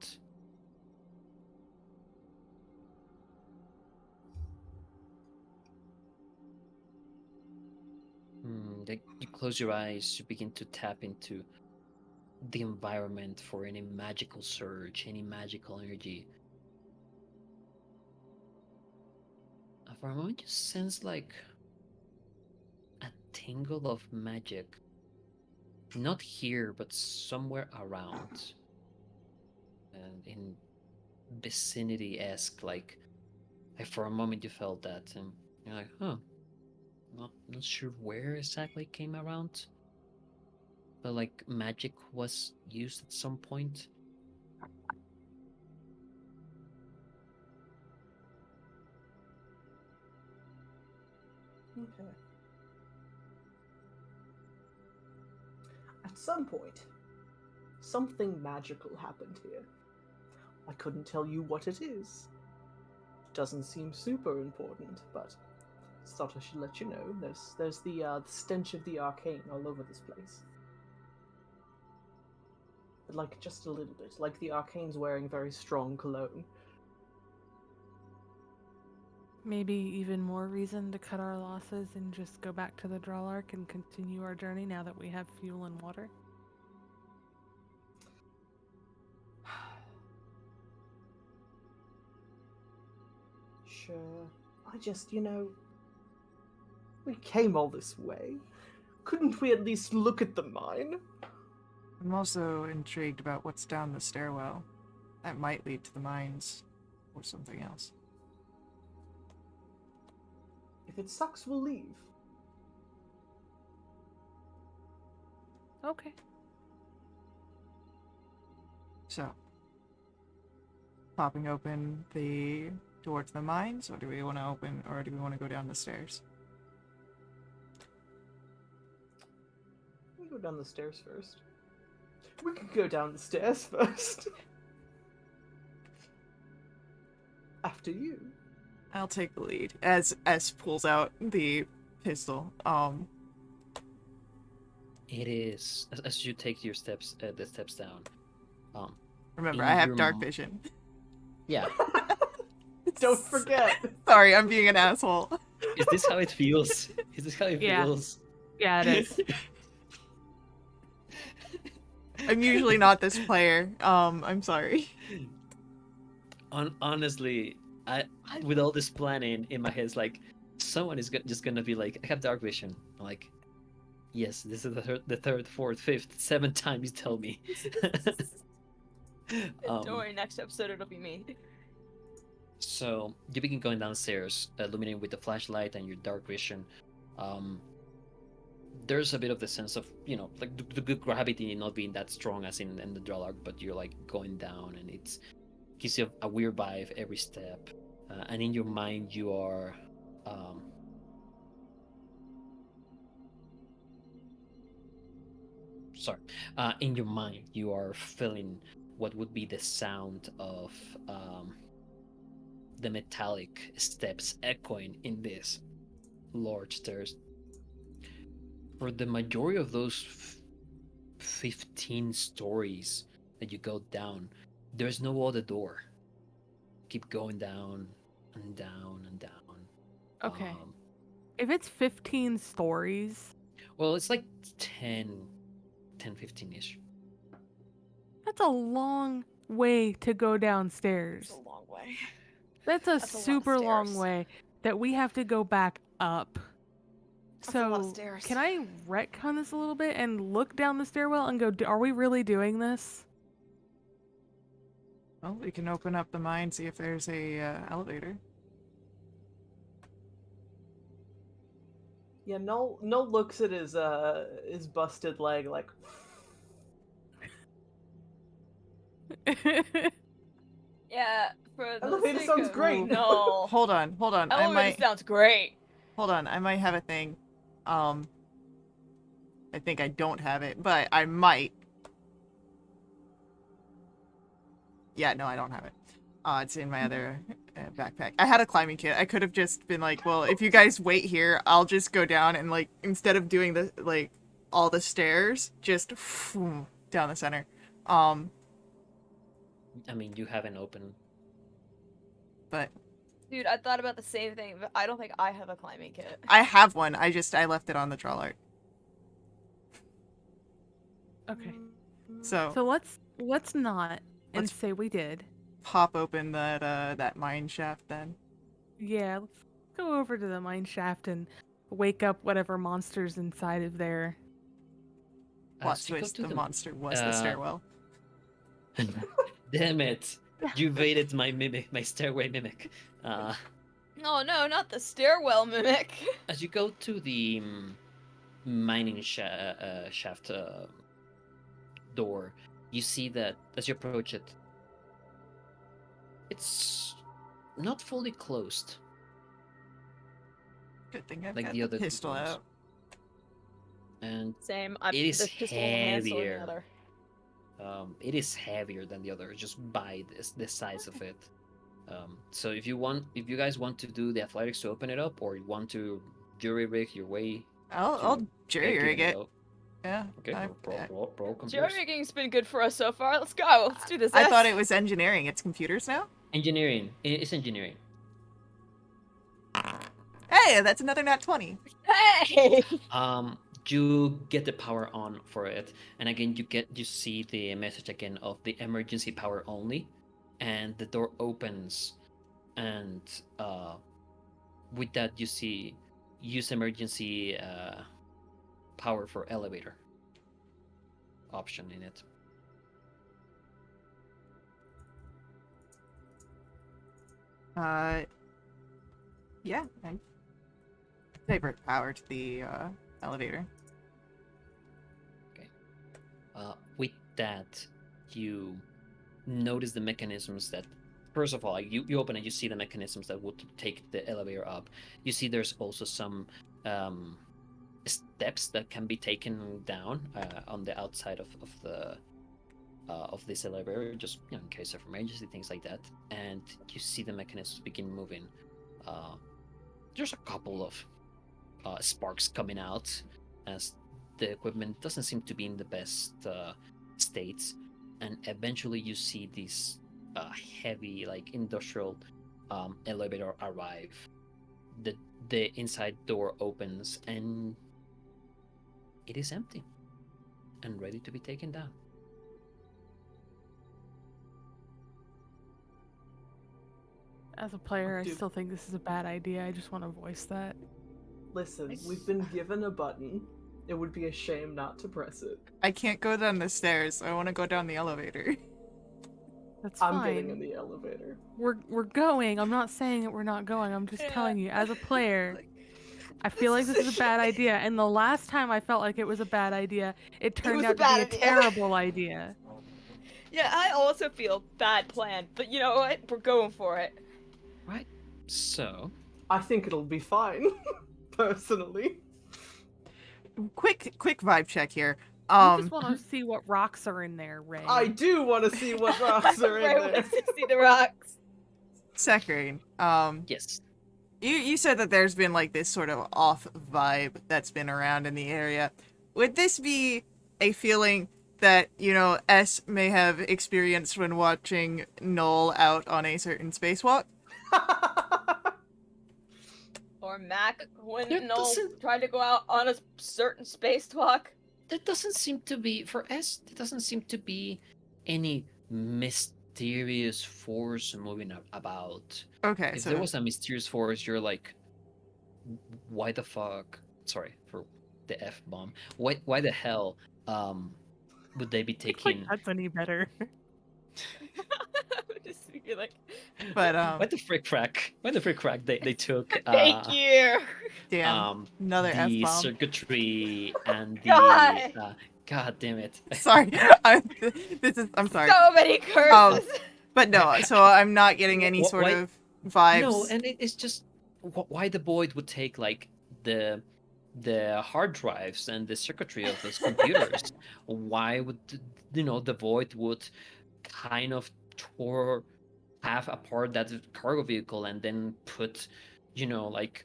you close your eyes, you begin to tap into the environment for any magical surge, any magical energy. For a moment, you sense like a tingle of magic. Not here, but somewhere around. And in vicinity-esque, like for a moment you felt that, and you're like, huh. Not sure where exactly it came around. But like magic was used at some point. Okay. At some point, something magical happened here. I couldn't tell you what it is. Doesn't seem super important, but thought I should let you know. There's the stench of the arcane all over this place. But like just a little bit, like the arcane's wearing very strong cologne. maybe even more reason to cut our losses and just go back to the Drawlark and continue our journey now that we have fuel and water? Sure. I just, we came all this way. Couldn't we at least look at the mine? I'm also intrigued about what's down the stairwell. That might lead to the mines or something else. If it sucks, we'll leave. Okay. So, popping open the door to the mines, or do we want to go down the stairs? We go down the stairs first. We can go down the stairs first. After you. I'll take the lead as S pulls out the pistol. It is as you take your steps, the steps down. Remember, in I have your dark m- vision. Yeah. Don't forget. Sorry, I'm being an asshole. Is this how it feels? Is this how it Yeah. feels? Yeah, it is. I'm usually not this player. I'm sorry. Honestly, with all this planning in my head, it's like someone is just gonna be like, I have dark vision. I'm like, yes, this is the third, fourth, fifth, seventh time you tell me. Don't worry, next episode it'll be me. So you begin going downstairs, illuminating with the flashlight and your dark vision. There's a bit of the sense of, like the good gravity not being that strong as in the Drawlark, but you're like going down, and it gives you a weird vibe every step. And in your mind, you are. In your mind, you are feeling what would be the sound of the metallic steps echoing in these large stairs. For the majority of those 15 stories that you go down, there's no other door. Keep going down and down and down. Okay. If it's 15 stories, Well, it's like 10, 15-ish. that's a long way to go It's downstairs. a long way. That's a That's a lot of super long stairs. way that we have to go back up. That's a lot of So, stairs. can I retcon this a little bit and look down the stairwell and go, are we really doing this? Well, we can open up the mine, see if there's a elevator. Yeah, no looks at his busted leg like. Yeah, for the Elevator sake sounds of- great. No. Hold on. Elevator sounds great. Hold on. I might have a thing. I think I don't have it, but I might. Yeah, no, I don't have it. It's in my other backpack. I had a climbing kit. I could have just been like, well, if you guys wait here, I'll just go down and like instead of doing the all the stairs, just down the center. I mean, you haven't opened. But Dude, I thought about the same thing, but I don't think I have a climbing kit. I have one. I left it on the Drawlark. Okay. So So let's not and Let's- say we did. pop open that mine shaft then. Yeah, let's go over to the mine shaft and wake up whatever monsters inside of there. Plot As you go twist, to the monster was the stairwell. Damn it! You evaded my mimic, my stairway mimic. Oh no, not the stairwell mimic. As you go to the mining shaft door, you see that as you approach it, it's not fully closed. Good thing I've like got the the other two pistol ones. out. And Same. It is the pistol in one hand, sword in the heavier. other. it is heavier than the other just by the size of it. So if you guys want to do the athletics to open it up, or you want to jury rig your way, I'll jury figure rig it. out. Yeah. Okay, roll computers. Jury rigging's been good for us so far. Let's go. Let's do this. I thought it was engineering. It's computers now? Engineering. It's engineering. Hey, that's another nat 20. Hey! You get the power on for it, and again you see the message again of the emergency power only, and the door opens, and with that you see use emergency power for elevator option in it. Yeah, I divert power to the elevator. With that, you notice the mechanisms that, first of all, like you open it, you see the mechanisms that would take the elevator up. You see there's also some steps that can be taken down on the outside of this elevator, just in case of emergency, things like that. And you see the mechanisms begin moving. There's a couple of sparks coming out as the equipment doesn't seem to be in the best states, and eventually you see this heavy, like industrial elevator arrive. The inside door opens and it is empty and ready to be taken down. As a player, I Dude. still think this is a bad idea. I just want to voice that. Listen, we've been given a button. It would be a shame not to press it. I can't go down the stairs. I want to go down the elevator. That's I'm fine. getting in the elevator. We're going. I'm not saying that we're not going. I'm just Yeah. telling you, as a player, I feel like this is a bad idea. And the last time I felt like it was a bad idea, it turned was a out to bad be a idea. terrible idea. Yeah, I also feel bad plan, but you know what? We're going for it. Right. So I think it'll be fine, personally. Quick vibe check here. I just want to see what rocks are in there, Ray. I do want to see what rocks are Ray in there. wants to see the rocks. Saccharine, yes, you said that there's been like this sort of off vibe that's been around in the area. Would this be a feeling that, S may have experienced when watching Null out on a certain spacewalk? Or Mac when There Noel doesn't- tried to go out on a certain spacewalk. there doesn't seem to be, for S, there doesn't seem to be any mysterious force moving about. Okay, If so there was a mysterious force, you're like, why the fuck? Sorry for the F bomb. Why the hell would they be It's like taking? that's any better. Just be like, but Why the frick crack? Why the frick crack? They took. thank you. damn, another The F-bomb. circuitry and the God. God damn it. Sorry, I'm sorry. So many curses. But no, so I'm not getting any Wh- sort why- of vibes. No, and it's just why the void would take like the hard drives and the circuitry of those computers. Why would the void would kind of tore half apart that cargo vehicle and then put like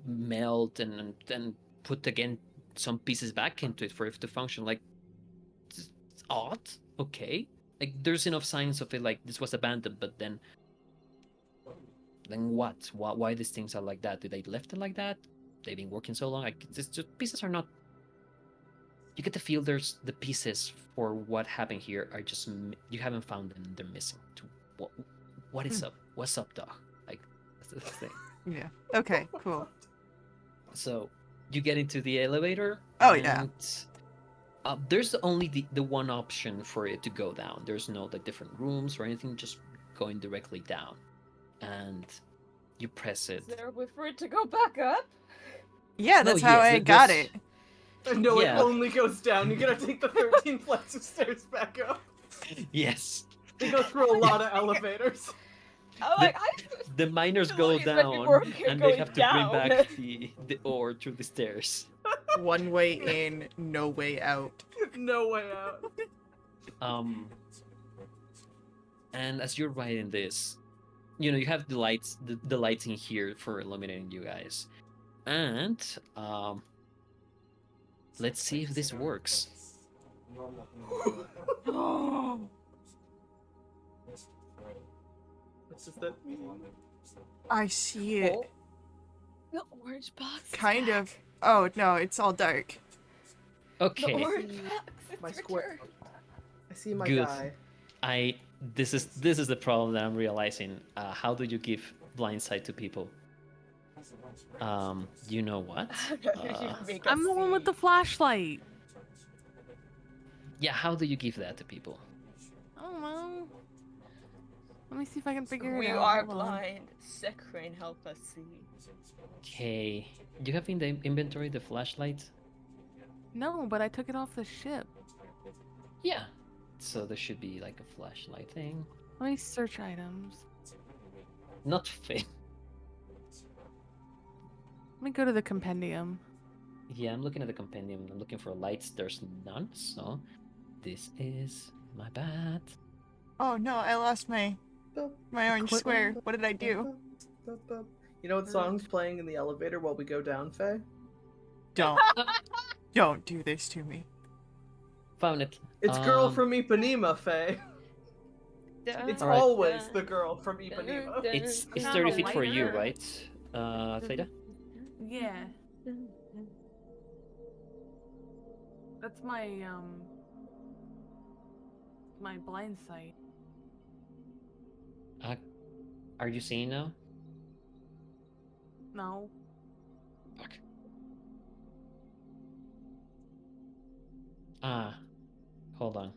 melt and then put again some pieces back into it for it to function. Like it's odd. Okay, like there's enough signs of it like this was abandoned, but then what? Why these things are like that? Did they left it like that? They've been working so long. Like it's just pieces are not. You get the feel there's the pieces for what happened here are just you haven't found them. They're missing. What is up? What's up, dog? Like that's the thing. Yeah. Okay. Cool. So you get into the elevator. Oh, yeah. And, there's only the one option for it to go down. There's no like different rooms or anything. Just going directly down, and you press it. Is there a way for it to go back up? Yeah, No, that's how yes, I got there's- it. No, Yeah. it only goes down. You gotta take the 13 flights of stairs back up. Yes. They go through a lot of elevators. I'm like, The miners The go longest might be down, working and they going have to down. bring back the ore through the stairs. One way in, no way out. No way out. And as you're writing this, you have the lights, the lights in here for illuminating you guys, and let's see if this works. What does that mean? I see it. Oh. The orange box. Kind of. Oh no, it's all dark. The Okay. orange box. It's My square. returned. I see my Good. guy. This is the problem that I'm realizing. How do you give blind sight to people? You know what? I'm the one with the flashlight. Yeah, how do you give that to people? I don't know. Let me see if I can figure We it out. are Hold on. blind. Sekrain, help us see. Okay. Do you have in the inventory the flashlight? No, but I took it off the ship. Yeah. So there should be like a flashlight thing. Let me search items. Not fair. Let me go to the compendium. Yeah, I'm looking at the compendium. I'm looking for lights. There's none, so this is my bad. Oh no, I lost my orange Equipment. square. What did I do? You know what song's playing in the elevator while we go down, Faye? Don't. Don't do this to me. Found it. It's Girl from Ipanema, Faye. It's Alright. always the girl from Ipanema. It's Found 30 a feet for you, lighter. right? Theta? Yeah. That's my my blind sight. Are you seeing now? No. Fuck. Hold on.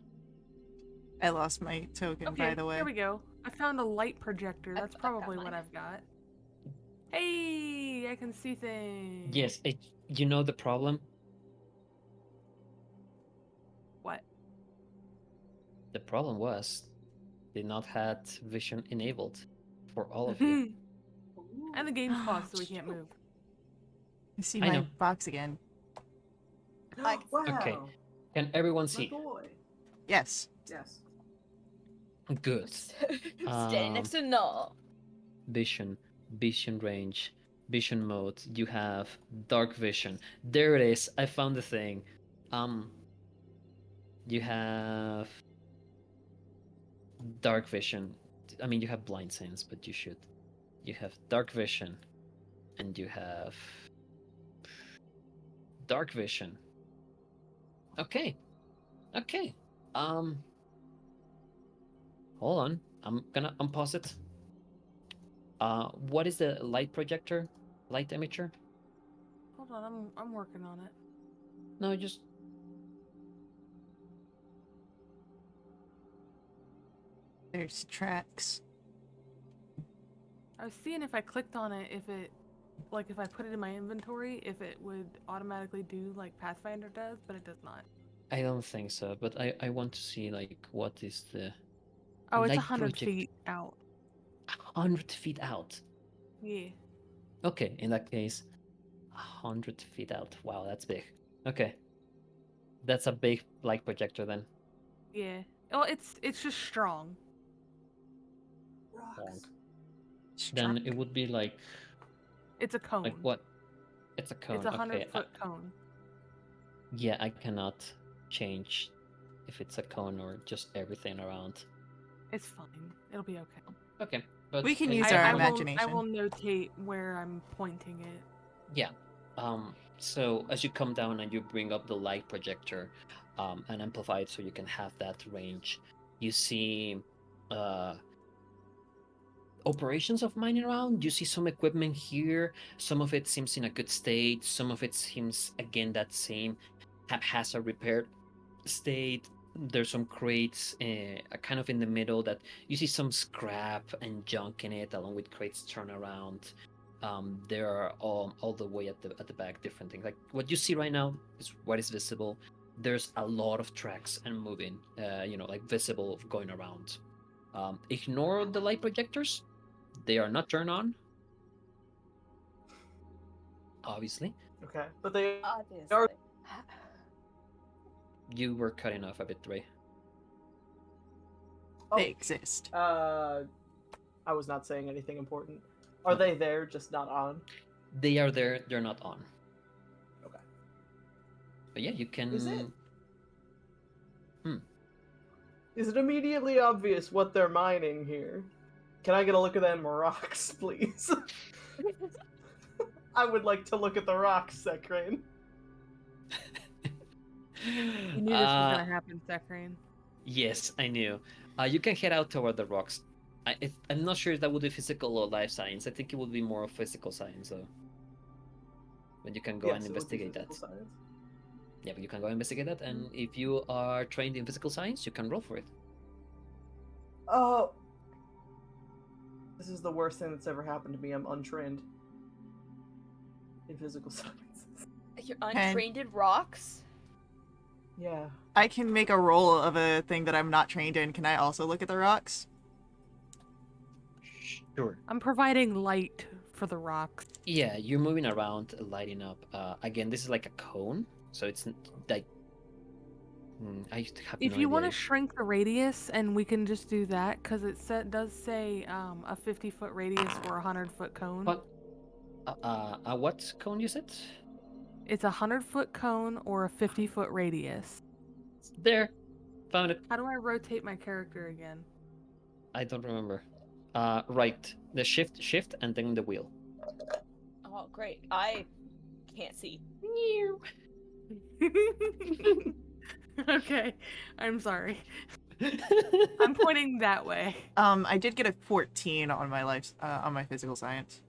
I lost my token, Okay, by the way. here we go. I found a light projector. I That's got probably what mine. I've got. Hey, I can see things. Yes, you know the problem? What? The problem was they not had vision enabled for all of you. And the game's paused, so we can't move. I see I my know. box again. Wow. Okay. Can everyone My see? boy. Yes. Yes. Good. Standing next to Null. Vision range, vision mode. You have dark vision. There it is. I found the thing. You have dark vision. I mean, you have blind sense, but you have dark vision, and you have dark vision. Okay. Hold on. I'm gonna unpause it. What is the light projector? Light emitter? Hold on, I'm working on it. No, just There's tracks. I was seeing if I clicked on it, if it, like if I put it in my inventory, if it would automatically do like Pathfinder does, but it does not. I don't think so, but I want to see like what is the Oh, it's light 100 project- feet out. 100 feet out. Yeah. Okay, in that case, 100 feet out. Wow, that's big. Okay, that's a big light projector then. Yeah. Oh, it's just strong. Long. Struck. Then it would be like It's a cone. what? It's a cone. It's a 100 Okay. foot cone. Yeah, I cannot change if it's a cone or just everything around. It's fine. It'll be okay. Okay, but We can in use general- our I imagination. will notate where I'm pointing it. Yeah. So as you come down and you bring up the light projector, and amplify it so you can have that range, you see operations of mining around. You see some equipment here. Some of it seems in a good state. Some of it seems again that same haphazard repaired state. There's some crates kind of in the middle that you see some scrap and junk in it, along with crates turned around. There are all the way at the back different things. Like what you see right now is what is visible. There's a lot of tracks and moving, like visible going around. Ignore the light projectors. They are not turned on. Obviously. Okay. But they Obviously. are. You were cutting off a bit, Ray. Oh, They exist. I was not saying anything important. Are they there, just not on? They are there, they're not on. Okay. But yeah, you can... Is it? Is it immediately obvious what they're mining here? Can I get a look at them rocks, please? I would like to look at the rocks, Sakrane. You knew this was gonna happen, Sakrane. Yes, I knew. You can head out toward the rocks. I'm not sure if that would be physical or life science. I think it would be more of physical science, though. But you can go and Yes, it would be investigate that. physical science. Yeah, but you can go investigate that, and if you are trained in physical science, you can roll for it. Oh. This is the worst thing that's ever happened to me. I'm untrained in physical science. You're untrained in rocks? Yeah. I can make a roll of a thing that I'm not trained in. Can I also look at the rocks? Sure. I'm providing light for the rocks. Yeah, you're moving around, lighting up. Again, this is like a cone, so it's like. I have If no you want to idea. shrink the radius, and we can just do that, because it does say a 50-foot radius for a 100-foot cone. What? What cone you said? It's a 100-foot cone or a 50-foot radius. There, found it. How do I rotate my character again? I don't remember. Right, the shift, and then the wheel. Oh, great. I can't see. Okay, I'm sorry. I'm pointing that way. I did get a 14 on my on my physical science.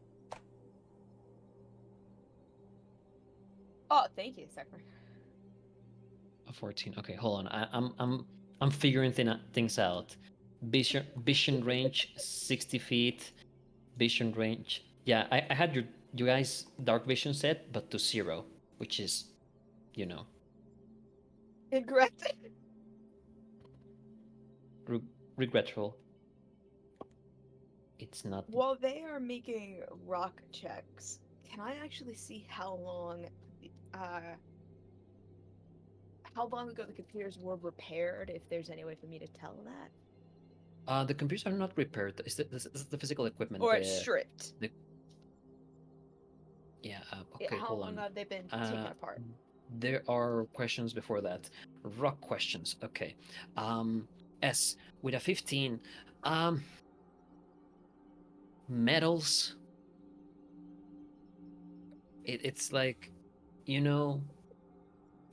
Oh, thank you, Secretary. A 14. Okay, hold on. I'm figuring things out. Vision range 60 feet. Vision range. Yeah, I had you guys dark vision set, but to 0, which is, Incorrect. regretful. It's not. While they are making rock checks, can I actually see how long ago the computers were repaired, if there's any way for me to tell that? The computers are not repaired. It's the physical equipment. Or it's stripped. Yeah. Yeah, Okay. how Hold long on. have they been taken apart? There are questions before that. Rock questions. Okay. S with a 15. Metals. It's like,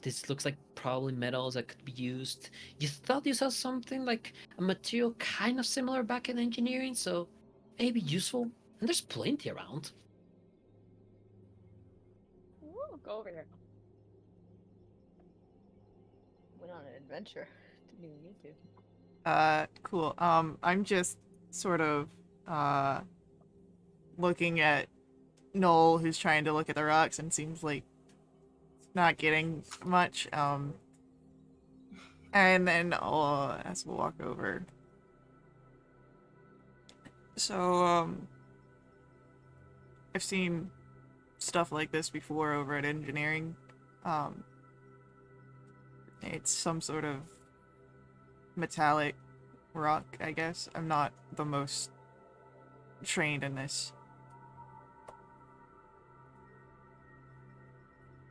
this looks like probably metals that could be used. You thought you saw something like a material kind of similar back in engineering, so maybe useful. And there's plenty around. Ooh, go over here. Went on an adventure. Didn't even need to. Cool. I'm just sort of, looking at Noel, who's trying to look at the rocks and seems like it's not getting much. And then I'll ask we'll walk over. So, I've seen stuff like this before over at engineering. It's some sort of metallic rock, I guess. I'm not the most trained in this.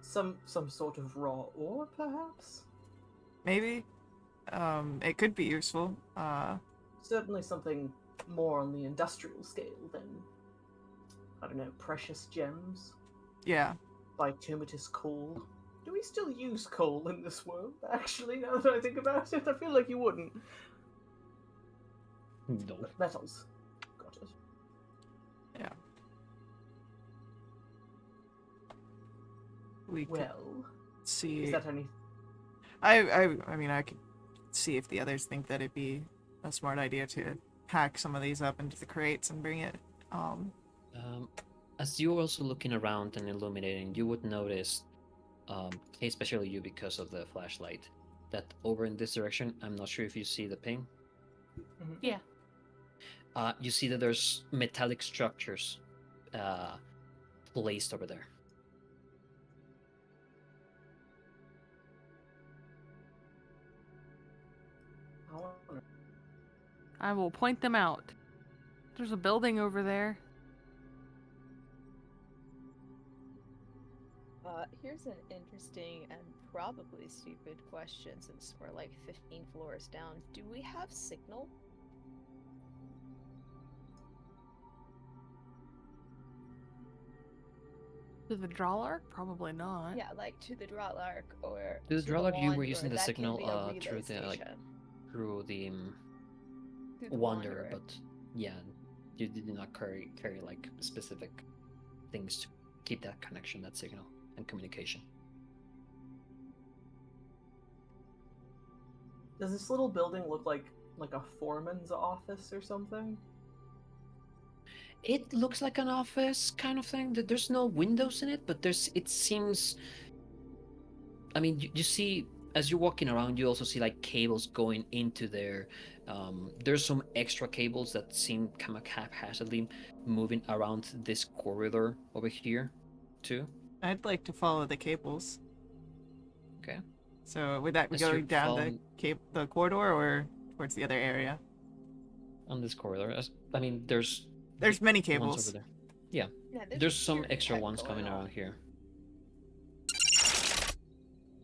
Some sort of raw ore, perhaps? Maybe. It could be useful. Certainly something more on the industrial scale than, I don't know, precious gems, Yeah. bituminous coal. Do we still use coal in this world, actually, now that I think about it? I feel like you wouldn't. No. But metals. Got it. Yeah. We could Well, see. is that any... I mean, I could see if the others think that it'd be a smart idea to pack some of these up into the crates and bring it. As you're also looking around and illuminating, you would notice, especially you because of the flashlight, that over in this direction, I'm not sure if you see the ping. Mhm. Yeah. You see that there's metallic structures placed over there. I wonder- I will point them out. There's a building over there. Here's an interesting and probably stupid question, since we're like 15 floors down. Do we have signal? To the draw arc? Probably not. Yeah, like to the Drawlark or To the Drawlark, you were Wanderer. using the That can signal be a relay through the station. through the Through the Wanderer, but yeah, you did not carry like specific things to keep that connection, that signal, and communication. Does this little building look like a foreman's office or something? It looks like an office kind of thing. There's no windows in it, but it seems. I mean, you see, as you're walking around, you also see like cables going into there. There's some extra cables that seem kind of haphazardly moving around this corridor over here, too. I'd like to follow the cables. Okay. So would that be As you're going down following- the corridor or towards the other area? On this corridor, I mean, there's There's many ones cables. over there. Yeah, Yeah, there's some weird extra tech ones coming going on. around here.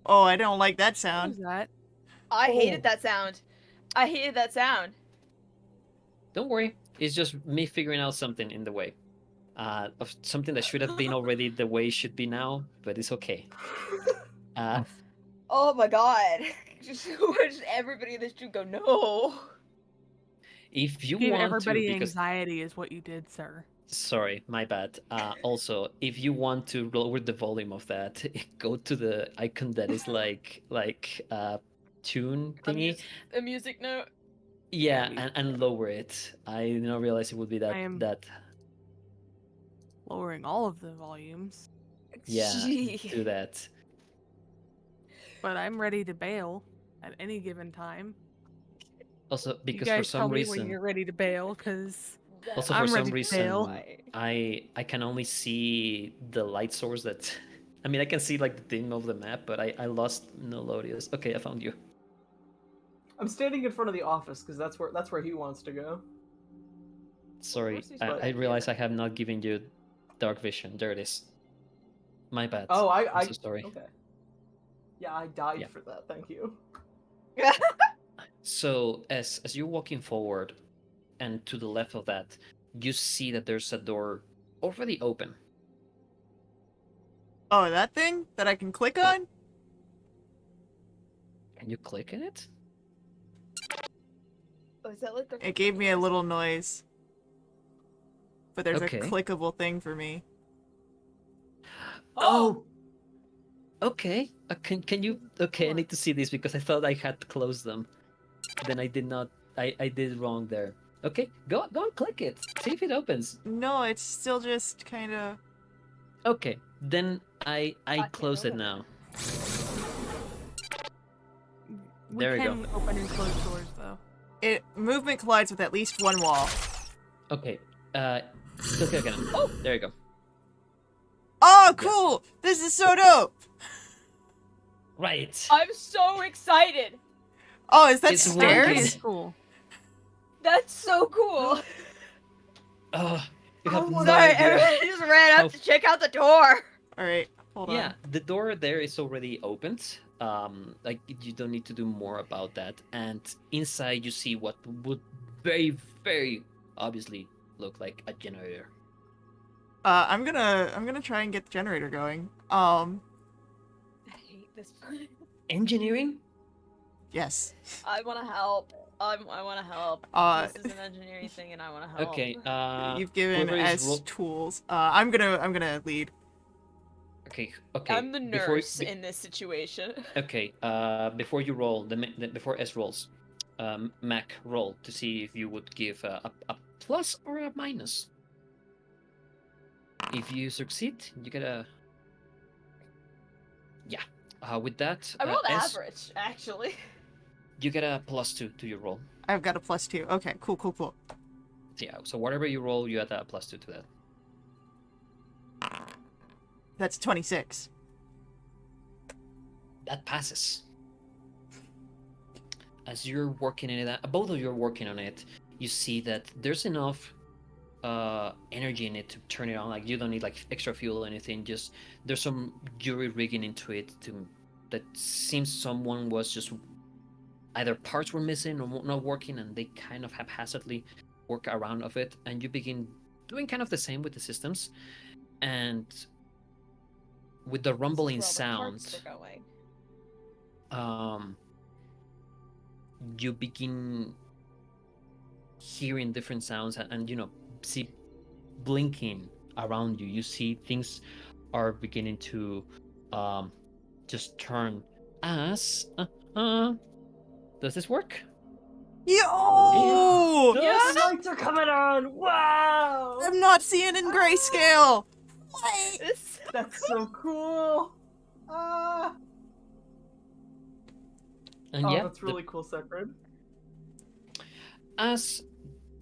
Oh, I don't like that What sound. was that? I Oh. hated that sound. I hated that sound. Don't worry, it's just me figuring out something in the way. Of something that should have been already the way it should be now, but it's okay. Uh, Oh my god. Just everybody in this room go, no. if you Give want everybody to, because anxiety is what you did, sir. sorry, my bad. Also, if you want to lower the volume of that, go to the icon that is like tune thingy. A music note. Yeah, Yeah, and lower it. I did not realize it would be that I am- that. Lowering all of the volumes. Yeah, Gee. do that. But I'm ready to bail at any given time. Also, You because for guys tell some me when reason, you're ready to bail, because also I'm for some ready to reason, bail. I can only see the light source that. I mean, I can see like the theme of the map, but I lost Melodious. Okay, I found you. I'm standing in front of the office because that's where he wants to go. Sorry, course he's I right realize here. I have not given you dark vision. There it is. My bad. Oh, I'm so sorry. Okay. Yeah, I died Yeah. for that. Thank you. So as you're walking forward, and to the left of that, you see that there's a door already open. Oh, that thing that I can click on? Can you click in it? Oh, is that like the It gave me a little noise. But there's Okay. a clickable thing for me. Oh. Okay. Can you? Okay, I Sure. need to see this because I thought I had closed them. Then I did not. I did wrong there. Okay, go and click it. See if it opens. No, it's still just kind of... Okay, then I can't close it open it. now. we There we go. can open and close doors, though. Movement collides with at least one wall. Okay. Click again. Oh, there you go. Oh, cool! This is so dope! Right. I'm so excited. Oh, is that It's stairs? working. It's cool. That's so cool. Oh, you have no Sorry, idea. everybody just ran how out to check out the door. Alright, hold on. Yeah, the door there is already opened. Like you don't need to do more about that. And inside you see what would very, very obviously look like a generator. I'm gonna try and get the generator going. I hate this part. Engineering? Yes. I want to help. I want to help. This is an engineering thing, and I want to help. Okay. You've given whoever is us ro- tools. I'm gonna lead. Okay. Okay. I'm the before- nurse be- in this situation. Okay. Before you roll, before S rolls, Mac roll to see if you would give a plus or a minus. If you succeed, you get a. Yeah. With that, I rolled S, average, actually. you get a +2 to your roll. I've got a +2. Okay, cool. Yeah. So whatever you roll, you add a +2 to that. That's 26. That passes. As you're working on it, both of you are working on it. You see that there's enough energy in it to turn it on. Like you don't need like extra fuel or anything. Just there's some jury rigging into it that seems someone was just either parts were missing or not working, and they kind of haphazardly work around of it. And you begin doing kind of the same with the systems, and with the rumbling This is where all the parts sound, were going. you begin hearing different sounds and see blinking around you. You see things are beginning to just turn as does this work? Yo! The lights are coming on! Wow! I'm not seeing in grayscale. What? This That's so cool! Ah! And Oh, yeah, that's really cool, Sekrid. as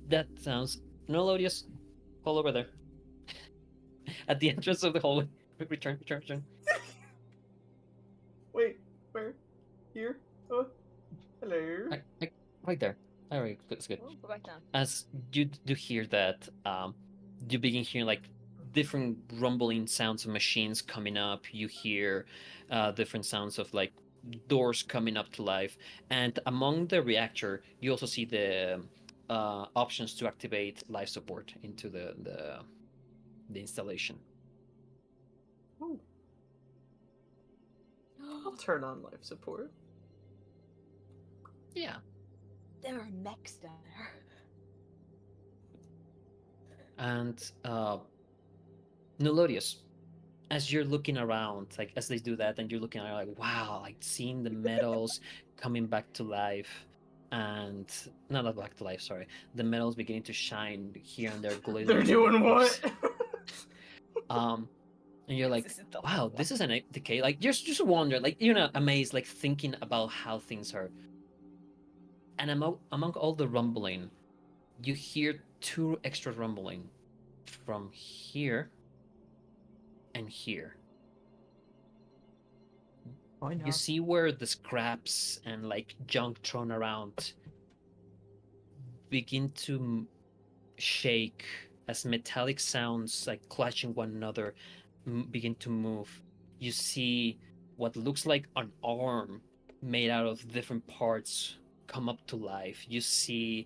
that sounds, Nolodius, hold over there. At the entrance of the hallway. Return. Wait, where? Here? Oh, hello. Right there. Alright, it's good. Oh, go back down. As you do hear that, you begin hearing like different rumbling sounds of machines coming up. You hear different sounds of like doors coming up to life, and among the reactor, you also see the options to activate life support into the installation. Ooh, I'll turn on life support. Yeah. There are mechs down there. And Melodious, as you're looking around, like as they do that, and you're looking around, like wow, like seeing the metals coming back to life, and not back to life, sorry, the metals beginning to shine here and there, glittering. They're doing what? And you're like, This isn't the wow, whole this is an decay. Like just wondering, like amazed, like thinking about how things are. And among all the rumbling, you hear 2 extra rumbling from here and here. Oh, no. You see where the scraps and like junk thrown around begin to shake as metallic sounds like clashing one another begin to move. You see what looks like an arm made out of different parts come up to life. You see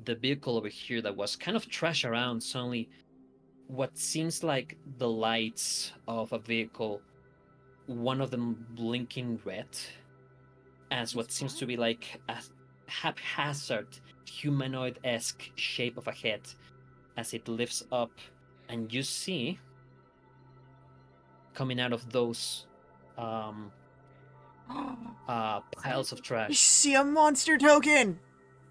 the vehicle over here that was kind of trashed around, suddenly what seems like the lights of a vehicle, one of them blinking red, as what seems to be like a haphazard humanoid-esque shape of a head as it lifts up, and you see coming out of those piles of You trash. see a monster token.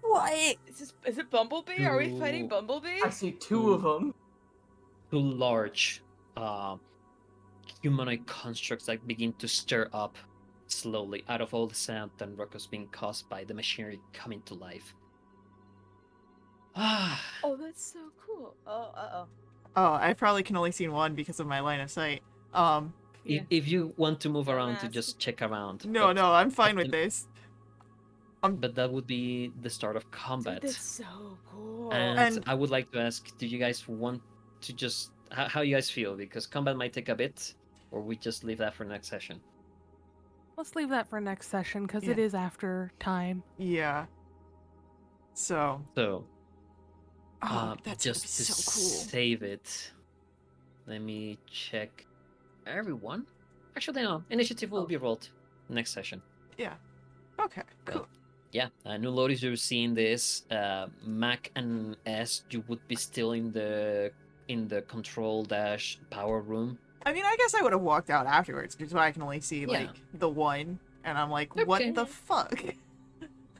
What? Is it Bumblebee? Are we fighting Two- Bumblebee? I see 2 of them. 2 large humanoid constructs that begin to stir up slowly out of all the sound and ruckus being caused by the machinery coming to life. Oh, that's so cool. Oh. Oh, I probably can only see one because of my line of sight. Yeah. If you want to move Don't around to ask. just check around. No, but- I'm fine but with the- this. But that would be the start of combat. Dude, that's so cool. And I would like to ask, do you guys want to just how you guys feel? Because combat might take a bit, or we just leave that for next session. Let's leave that for next session because Yeah. it is after time. Yeah. So, So that's just gonna be to so cool. save it, let me check everyone. Actually, no. Initiative will be rolled next session. Yeah. Okay. Cool. Yeah, New Lotus, you're seeing this. Mac and S, you would be still in the control dash power room. I mean, I guess I would have walked out afterwards because I can only see Yeah. like the one, and I'm like, Okay. what the fuck?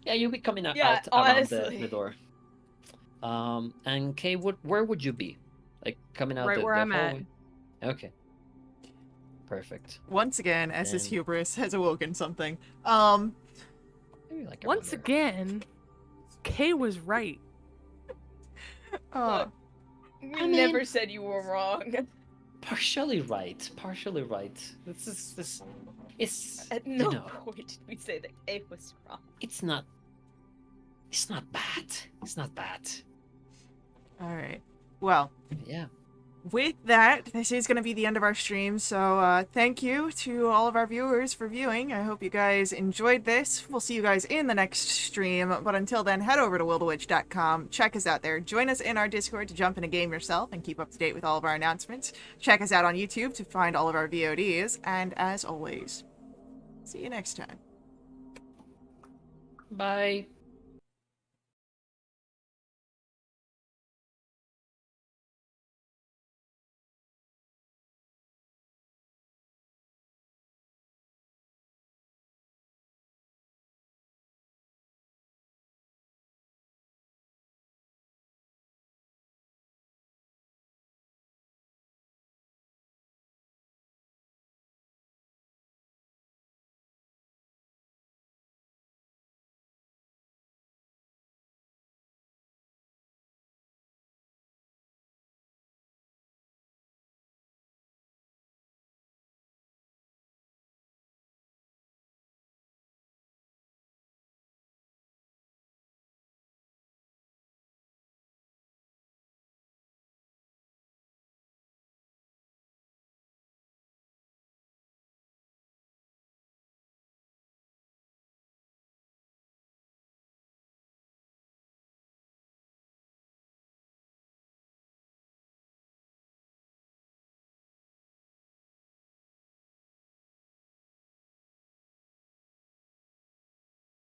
Yeah, you'll be coming out, Yeah, around the honestly. door. And Kay, where would you be? Like coming out Right the where I'm at. hallway? Okay. Perfect. Once again, S's And- hubris has awoken something. Maybe like Once around there. again, Kay was right. Uh, We I mean- never said you were wrong. Partially right. Partially right. This it's At you no know, point did we say that A was wrong. it's not bad. It's not bad. all right. Well, Yeah. with that, this is going to be the end of our stream, so thank you to all of our viewers for viewing. I hope you guys enjoyed this. We'll see you guys in the next stream, but until then, head over to willthewitch.com, check us out there, join us in our Discord to jump in a game yourself and keep up to date with all of our announcements. Check us out on YouTube to find all of our VODs, and as always, see you next time. Bye.